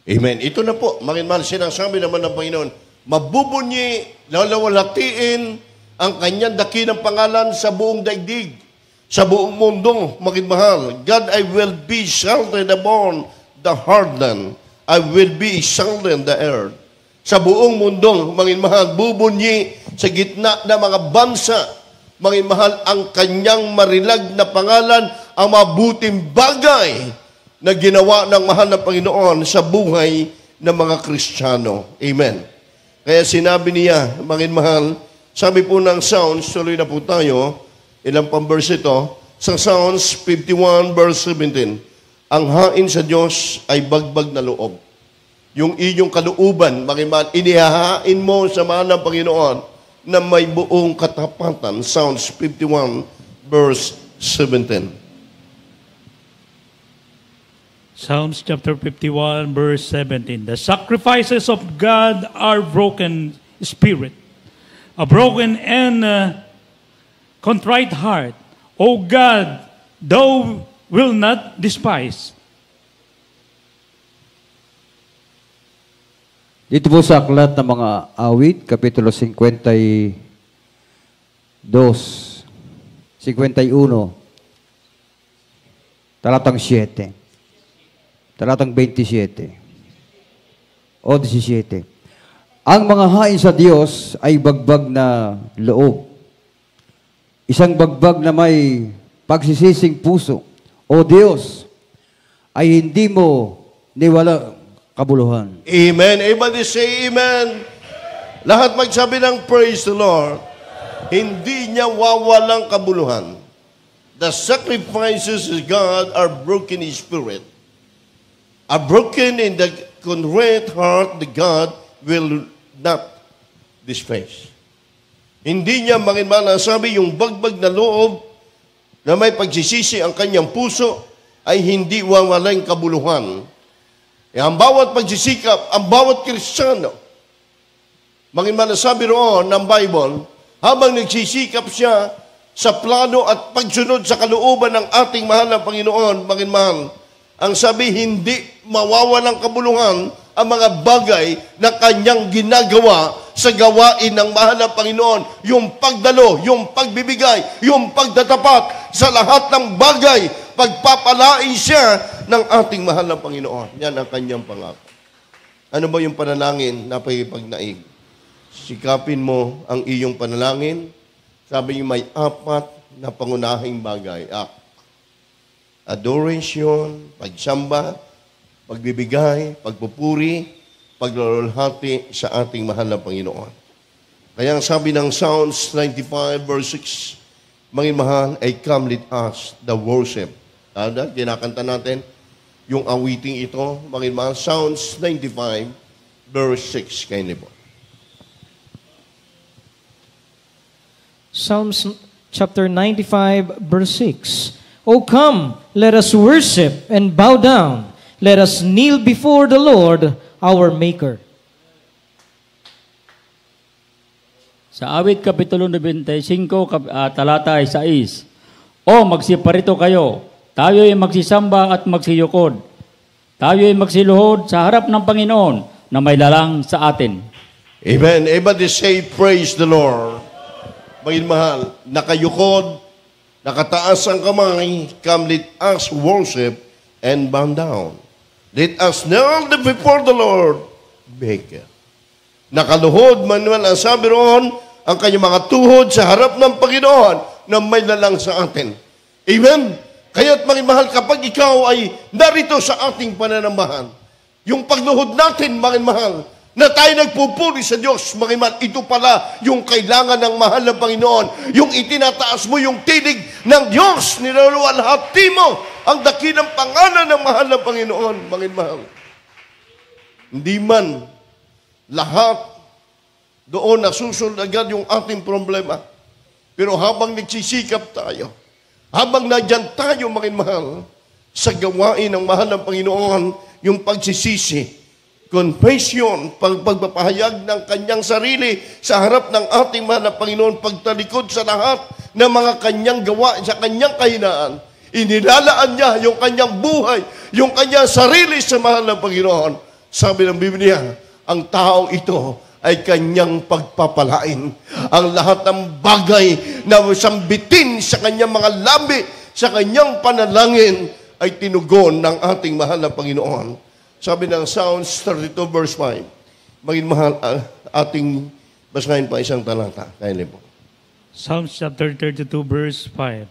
Amen. Ito na po, makinmal, sinasabi naman ng Panginoon, mabubunyi, lalawalatiin ang kanyang dakilang pangalan sa buong daigdig. Sa buong mundo, makinmahal, God, I will be exalted among the heathen. I will be exalted in the earth. Sa buong mundo, makinmahal, bubunyi sa gitna ng mga bansa, makinmahal, ang kanyang marilag na pangalan, ang mabuting bagay na ginawa ng mahal na Panginoon sa buhay ng mga Kristiyano. Amen. Kaya sinabi niya, makinmahal, sabi po ng Psalms, tuloy na po tayo, ilang pang verse ito, sa Psalms 51 verse 17, ang hain sa Diyos ay bagbag na loob. Yung inyong kalooban, makiman, inihahain mo sa mahal ng Panginoon, na may buong katapatan. Psalms 51 verse 17. Psalms chapter 51, verse 17. The sacrifices of God are broken spirit, a broken and contrite heart. O God, thou will not despise. Dito po sa aklat ng mga awit, Kapitulo 52, 51, talatang 7, talatang 27, o 17. Ang mga hain sa Diyos ay bagbag na loob. Isang bagbag na may pagsisising puso. O Diyos, ay hindi mo niwala kabuluhan. Amen. Everybody say amen. Lahat magsabi ng praise the Lord. Hindi niya wawalang kabuluhan. The sacrifices of God are broken in spirit. Are broken in the contrite heart, the God will not despise. Hindi niya sabi yung bagbag na loob na may pagsisisi ang kanyang puso ay hindi wawalang kabuluhan. Ang bawat pagsisikap, ang bawat Kristiyano, sabi roon ng Bible, habang nagsisikap siya sa plano at pagsunod sa kalooban ng ating mahal na Panginoon, ang sabi, hindi mawawalang kabuluhan ang mga bagay na kanyang ginagawa sa gawain ng mahal na Panginoon. Yung pagdalo, yung pagbibigay, yung pagtatapat sa lahat ng bagay, pagpapalain siya ng ating mahal na Panginoon. Yan ang kanyang pangako. Ano ba yung panalangin na pagnaig? Sikapin mo ang iyong panalangin. Sabi niyo may 4 na pangunahing bagay. Adoration, pagsamba, pagbibigay, pagpupuri, paglalulhati sa ating mahal na Panginoon. Kaya ang sabi ng Psalms 95 verse 6, Mahal, I come let us the worship. Kinakanta natin yung awiting ito, Mahal, Psalms 95 verse 6. Kayo niyo po. Psalms chapter 95, verse 6. O come, let us worship and bow down. Let us kneel before the Lord, our Maker. Sa awit Kapitulo 95, talata 6. O magsiparito kayo, tayo'y magsisamba at magsiyukod. Tayo'y magsiluhod sa harap ng Panginoon na may lalang sa atin. Amen. Everybody say, praise the Lord. Mahal, nakayukod, nakataas ang kamay, come let us worship and bow down. Let us kneel before the Lord, Maker. Nakaluhod, Manuel, ang sabi roon, ang kanyang mga tuhod sa harap ng Panginoon na may lalang sa atin. Amen? Kaya't mahal, kapag ikaw ay narito sa ating pananambahan, yung pagluhod natin, mahal, na tayo nagpupuri sa Diyos, ito pala yung kailangan ng mahal na Panginoon. Yung itinataas mo yung tinig ng Diyos, nilaluwalhati mo ang dakilang pangalan ng mahal na Panginoon, mahal. Hindi man lahat doon nasusunod agad yung ating problema. Pero habang nagsisikap tayo, habang nadyan tayo, mahal, sa gawain ng mahal ng Panginoon, yung pagsisisi, confession, pagpapahayag ng kanyang sarili sa harap ng ating mahal na Panginoon, pagtalikod sa lahat ng mga kanyang gawa, sa kanyang kahinaan. Inilalaan niya yung kanyang buhay, yung kanyang sarili sa mahal na Panginoon. Sabi ng Biblia, ang taong ito ay kanyang pagpapalain. Ang lahat ng bagay na sambitin sa kanyang mga labi, sa kanyang panalangin, ay tinugon ng ating mahal na Panginoon. Sabi ng Psalms 32 verse 5, mahal, ating basahin pa isang talata. Kaya po. Psalms chapter 32 verse 5.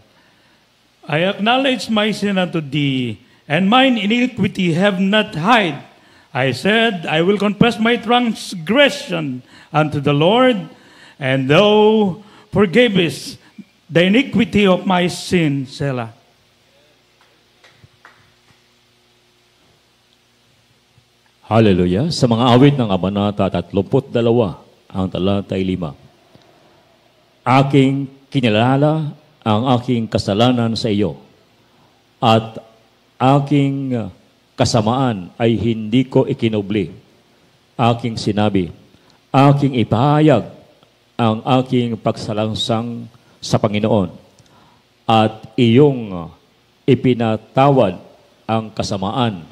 I acknowledge my sin unto thee, and mine iniquity have not hid. I said, I will confess my transgression unto the Lord, and thou forgavest the iniquity of my sin. Selah. Hallelujah. Sa mga awit ng Kabanata 32, ang talata 5. aking kinilala ang aking kasalanan sa iyo at aking kasamaan ay hindi ko ikinubli. Aking sinabi, aking ipahayag ang aking pagsalangsang sa Panginoon at iyong ipinatawad ang kasamaan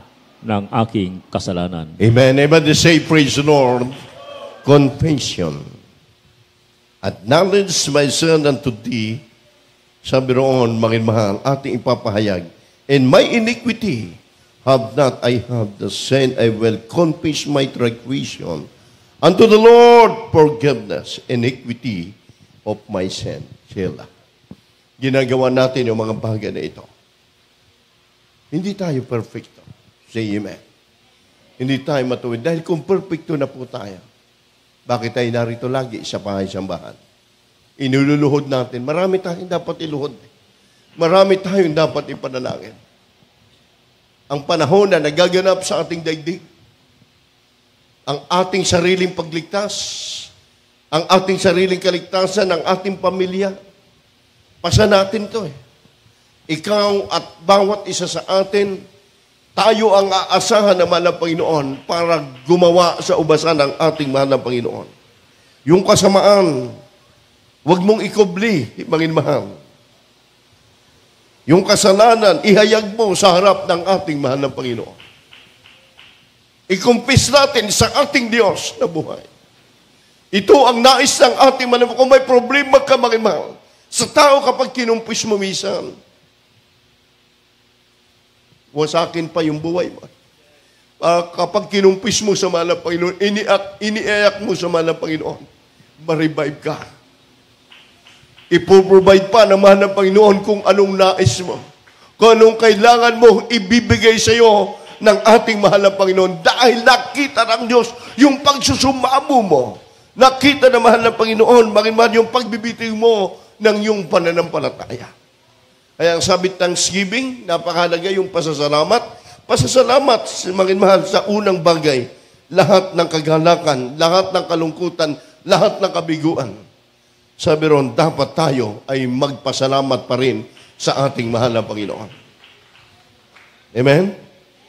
ng aking kasalanan. Amen. Everybody say, praise the Lord. Confession. Acknowledge my sin unto thee. Sabi roon, mahal, ating ipapahayag. And my iniquity have not I have the sin. I will confess my transgression unto the Lord forgiveness, iniquity of my sin. Sila. Ginagawa natin yung mga bagay na ito. Hindi tayo perfecto. Say amen. Hindi tayo matuwid. Dahil kung perfecto na po tayo, bakit tayo narito lagi sa pahay-sambahan? Inululuhod natin. Marami tayong dapat iluhod. Marami tayong dapat ipanalangin. Ang panahon na nagaganap sa ating daigdig, ang ating sariling pagligtas, ang ating sariling kaligtasan, ang ating pamilya, pasa natin to eh. Ikaw at bawat isa sa atin, tayo ang aasahan ng mahal na Panginoon para gumawa sa ubasan ng ating mahal na Panginoon. Yung kasamaan, huwag mong ikubli, mahal. Yung kasalanan, ihayag mo sa harap ng ating mahal na Panginoon. Ikumpis natin sa ating Diyos na buhay. Ito ang nais ng ating mahal na Panginoon. Kung may problema ka, mahal, sa tao kapag kinumpis mo minsan, sa akin pa yung buhay mo. Kapag kinumpis mo sa mahal na Panginoon, iniiyak mo sa mahal na Panginoon, ma-revive ka. Ipoprovide pa ng mahal na Panginoon kung anong nais mo. Kung anong kailangan mo, ibibigay sa iyo ng ating mahal na Panginoon. Dahil nakita ng Diyos yung pagsusumamo mo. Nakita ng mahal na Panginoon, yung pagbibitiw mo ng iyong pananampalataya. Kaya ang sabi Thanksgiving, napakahalaga yung pasasalamat. Pasasalamat, mahal, sa unang bagay, lahat ng kagalakan, lahat ng kalungkutan, lahat ng kabiguan. Sabi ron, dapat tayo ay magpasalamat pa rin sa ating mahal na Panginoon. Amen?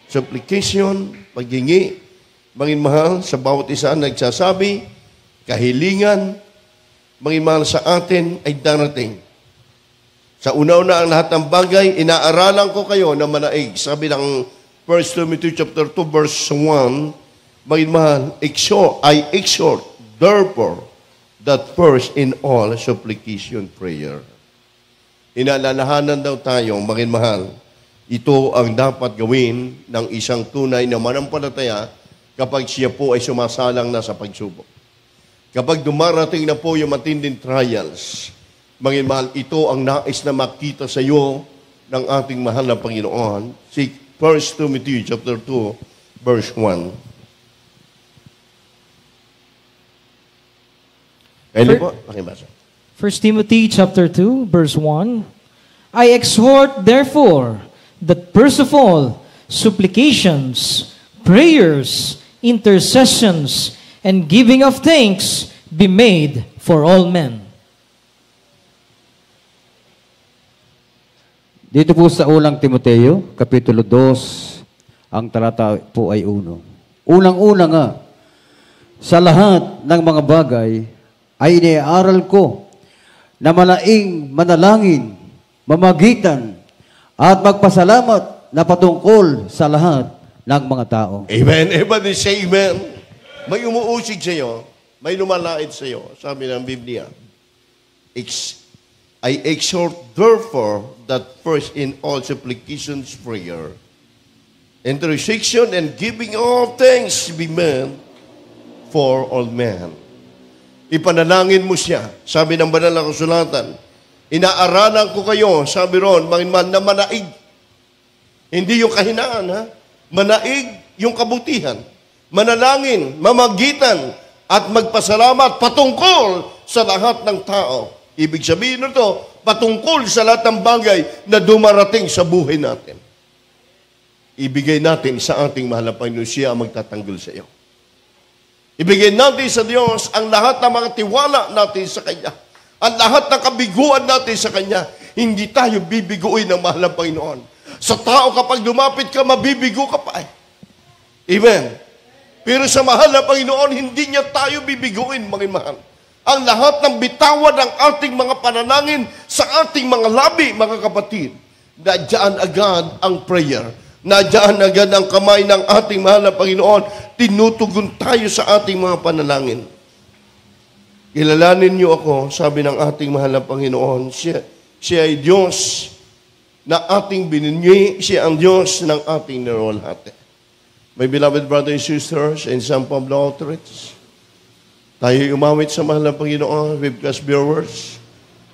Supplication, paghingi, mahal, sa bawat isa nagsasabi, kahilingan, mahal sa atin ay darating. Sa una-una ang lahat ng bagay, inaaralan ko kayo na manaig. Sabi ng 1 Timothy chapter 2 verse 1, mahal, I exhort, therefore, that first in all supplication prayer. Inaalalahanan daw tayo, mahal, ito ang dapat gawin ng isang tunay na manampalataya kapag siya po ay sumasalang na sa pagsubok. Kapag dumarating na po yung matinding trials, mahal, ito ang nais na makita sa iyo ng ating mahal na Panginoon. 1 Timothy chapter 2, verse 1. Po, pakibasa. 1 Timothy chapter 2, verse 1. I exhort, therefore, that first of all, supplications, prayers, intercessions, and giving of thanks be made for all men. Dito po sa unang Timoteo, Kapitulo 2, ang talata po ay 1. Unang-una nga, sa lahat ng mga bagay ay iniaral ko na manaing manalangin, mamagitan, at magpasalamat na patungkol sa lahat ng mga tao. Amen. Everybody say amen. May umuusig sa iyo, may lumalait sa iyo. Sabi ng Biblia, I exhort, therefore, that first in all supplications, prayer, intercession, and giving all thanks be made for all men. Ipanalangin mo siya. Sabi ng banal na kasulatan, inaaralan ko kayo, sabi ron, na manaig. Hindi yung kahinaan, ha? Manaig yung kabutihan. Manalangin, mamagitan, at magpasalamat patungkol sa lahat ng tao. Ibig sabihin nito, patungkol sa lahat ng bagay na dumarating sa buhay natin. Ibigay natin sa ating mahal na Panginoon, siya ang magtatanggol sa iyo. Ibigay natin sa Diyos ang lahat ng mga tiwala natin sa Kanya. Ang lahat ng kabiguan natin sa Kanya, hindi tayo bibiguin ng mahal ng Panginoon. Sa tao, kapag lumapit ka, mabibigo ka pa eh. Amen. Pero sa mahal ng Panginoon, hindi niya tayo bibiguin, mga mahal. Ang lahat ng bitawan ng ating mga panalangin sa ating mga labi, mga kapatid, nadyan agad ang prayer. Nadyan agad ang kamay ng ating mahal na Panginoon. Tinutugon tayo sa ating mga panalangin. Kilalanin niyo ako, sabi ng ating mahal na Panginoon, siya ay Diyos na ating bininyi, siya ang Diyos ng ating niluwalhati. My beloved brothers and sisters in San Pablo Outreach, tayo umawit sa mahal na Panginoon, webcast viewers.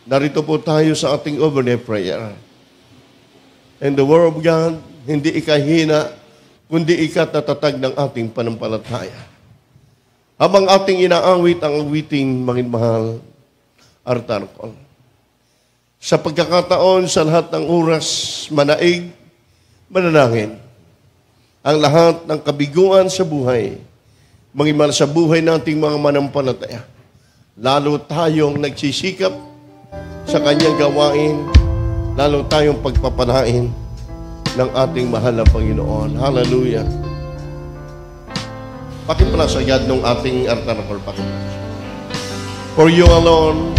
Narito po tayo sa ating overnight prayer. And the Word of God, hindi ikahina, kundi ikatatag ng ating panampalataya. Habang ating inaawit ang awiting mahal, Artarkol. Sa pagkakataon sa lahat ng oras, manaig, manalangin. Ang lahat ng kabiguan sa buhay, mangimal sa buhay nating mga manampalataya. Lalo tayong nagsisikap sa kanyang gawain, lalo tayong pagpapalain ng ating mahal na Panginoon. Hallelujah. Pakipalasagad ng ating Artarkol. For you alone,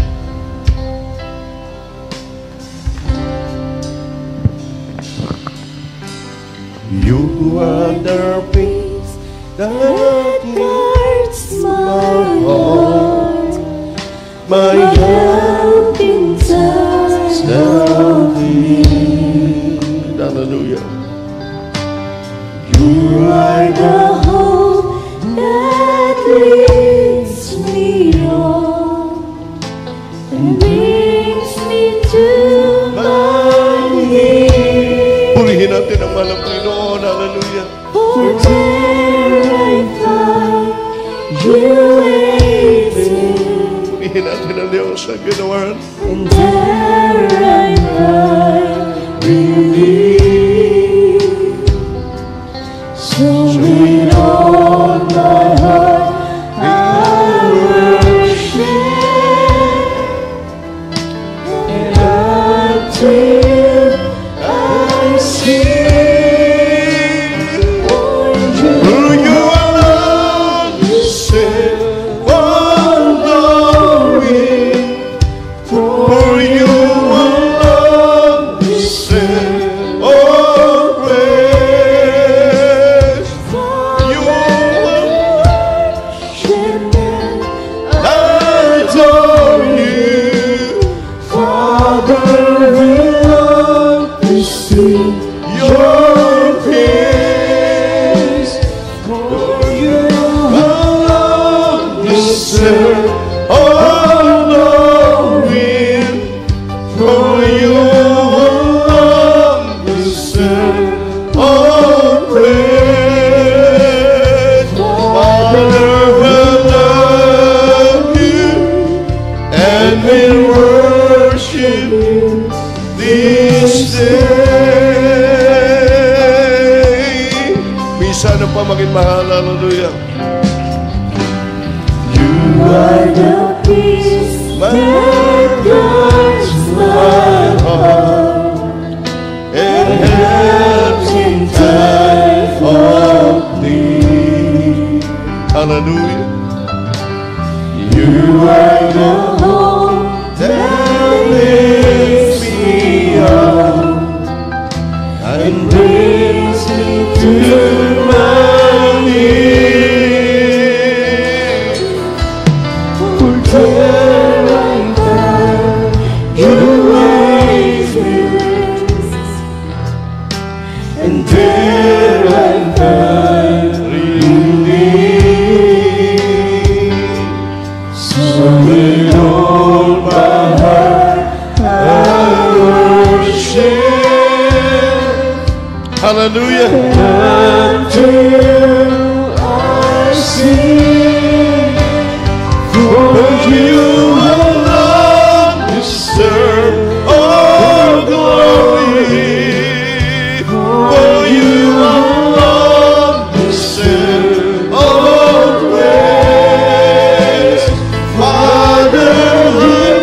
you are the peace that guards my heart, my help in times of need. Hallelujah. You are the hope that leads me on and brings me to my knees. Purihin natin ang mahal ng Panginoon. Hallelujah. For there I find you waiting. Purihin natin ang Diyos sa ginawan. And there I find relief. So with all my heart I worship, and until I sing, for you alone you said, one glory, for you alone you said, all praise. You worship and adore you, Father. We love to sing your praise, for you alone deserve all glory, for you alone deserve all praise. Father, we love you and we worship you this day. Misa na pa maging mahal. Hallelujah. You are the peace that guards my heart and helps in time of need. Hallelujah. You are the hope that lifts me up and brings me to my knees. For there I find you waiting, and there I find relief. So with all my heart I worship. Hallelujah. Until I sing, for you alone deserve all glory, for you alone deserve all praise. Father, we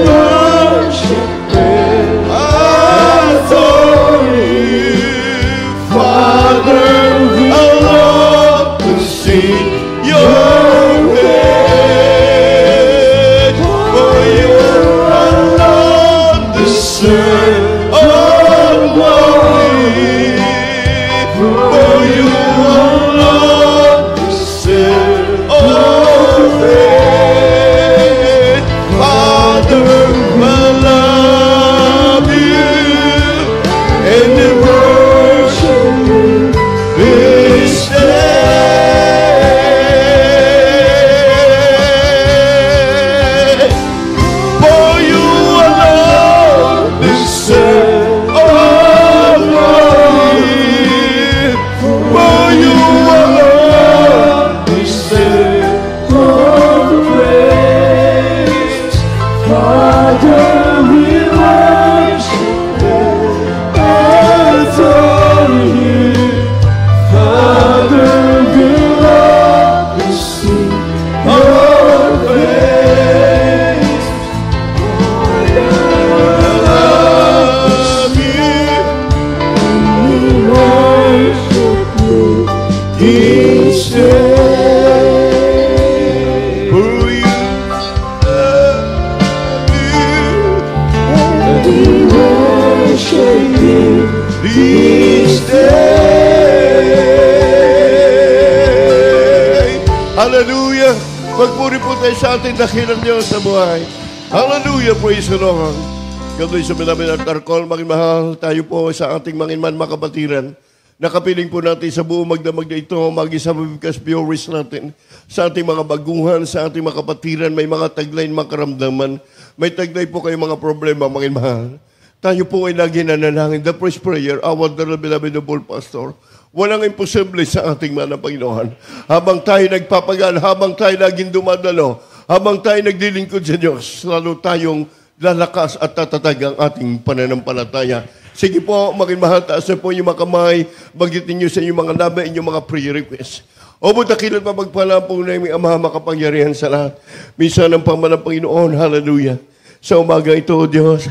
Magpuri po tayo sa ating dakilang Diyos sa buhay. Hallelujah, praise the Lord. Kadoy sa minamin at Tarkol, mahal, tayo po sa ating manginman makabatiran. Nakapiling po natin sa buong magdamag na ito, mag-isa mabigas viewers natin, sa ating mga baguhan, sa ating mga kapatiran, may mga taglay, mga karamdaman, may taglay po kayo mga problema, mahal. Tayo po ay lagi nanalangin. The first prayer, our beloved noble pastor, walang imposible sa ating mga Panginoon. Habang tayo nagpapagal, habang tayo laging dumadalo, habang tayo naglilingkod sa Diyos, lalo tayong lalakas at tatatag ang ating pananampalataya. Sige po, mahal, taas na po yung mga kamay, bagitin nyo sa inyong mga labi, inyong mga prayer request. O butakilot pa magpala po na yung Ama makapangyarihan sa lahat. Minsan ang pamalang Panginoon, hallelujah. Sa umaga ito, O Diyos,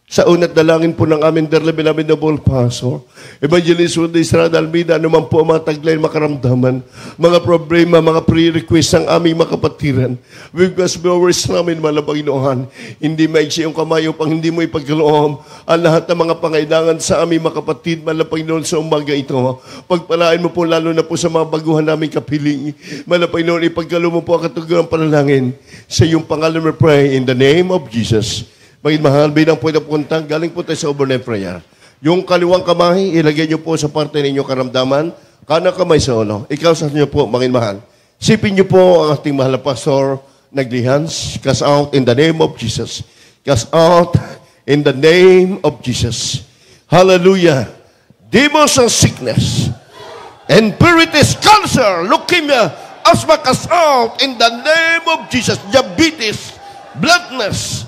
sa unat dalangin po ng aming beloved noble pastor, Evangelist Rudy Estrada Almeida, anuman po ang mga taglay, makaramdaman, mga problema, mga pre-request ng aming makapatiran. Because viewers namin, mga Panginoon, hindi maiksi yung kamay upang hindi mo ipagkaloob ang lahat ng mga pangailangan sa aming makapatid, mga Panginoon, sa umaga ito. Pagpalaan mo po lalo na po sa mga baguhan naming kapiling. Mga Panginoon, ipagkaloob mo po ang katugang panalangin. Sa iyong pangalan we pray in the name of Jesus. Mahal, bilang po na puntang, galing po tayo sa overnight prayer. Yung kaliwang kamay, ilagay niyo po sa parte ninyo karamdaman, kanang kamay sa ulo. Ikaw sa inyo po, mahal. Sipin niyo po ang ating mahal na pastor, naglihans, cast out in the name of Jesus. Cast out in the name of Jesus. Hallelujah. Demons and sickness, infirmities, cancer, leukemia, asthma, cast out in the name of Jesus. Diabetes, bloodness,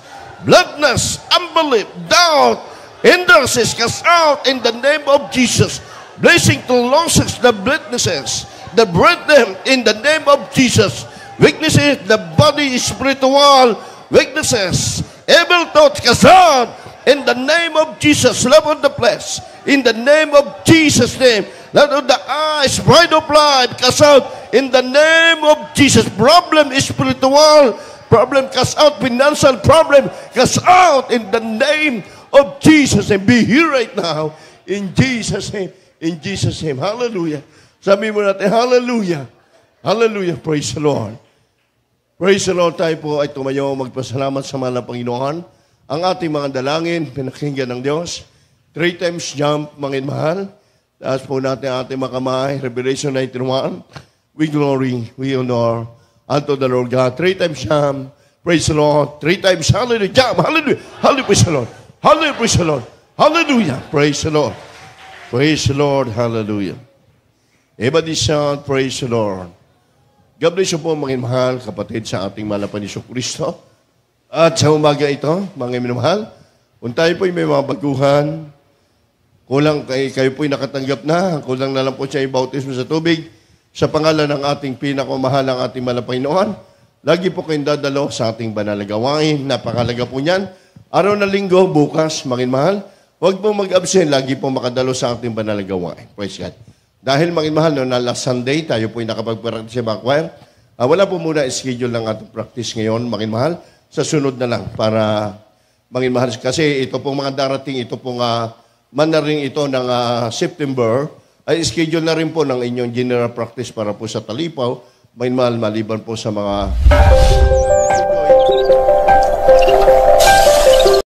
unbelief, doubt, hindrances, cast out in the name of Jesus. Blessing to losses, the blindnesses, the breath in the name of Jesus. Weaknesses, the body, spiritual weaknesses, evil thoughts, cast out in the name of Jesus. Love of the flesh, in the name of Jesus' name. Love of the eyes, pride of life, cast out in the name of Jesus. Problem is spiritual. Problem, cast out. Financial problem, cast out in the name of Jesus. And be here right now in Jesus' name. In Jesus' name. Hallelujah. Sabi mo natin, hallelujah. Hallelujah. Praise the Lord. Praise the Lord. Tayo po ay tumayo magpasalamat sa mahal na Panginoon. Ang ating mga dalangin, pinakinggan ng Diyos. 3 times jump, mahal. Taas po natin ang ating mga kamay. Revelation 19:1. We glory, we honor unto the Lord God. 3 times jump. Praise the Lord. 3 times hallelujah. Jump. Hallelujah. Hallelujah. Praise the Lord. Hallelujah. Praise the Lord. Hallelujah. Praise the Lord. Praise the Lord. Hallelujah. Everybody shout, praise the Lord. God bless you po, mga mahal, kapatid sa ating mahal na Panginoong Kristo. At sa umaga ito, mga minamahal, kung tayo po'y may mga baguhan, kulang kayo po'y nakatanggap na, kulang na lang po siya yung bautismo sa tubig, sa pangalan ng ating pinakamahal ng ating mahal na Panginoon, lagi po kayong dadalo sa ating banal na gawain. Napakalaga po niyan. Araw na linggo, bukas, mga mahal, huwag po mag-absent, lagi po makadalo sa ating banal na gawain. Praise God. Dahil mga mahal, na last Sunday, tayo po'y nakapag-practice sa backwire. Wala po muna schedule ng ating practice ngayon, mga mahal. Sa sunod na lang para mga mahal. Kasi ito pong mga darating, ito pong manaring ito ng September, ay schedule na rin po ng inyong general practice para po sa Talipaw, may mahal maliban po sa mga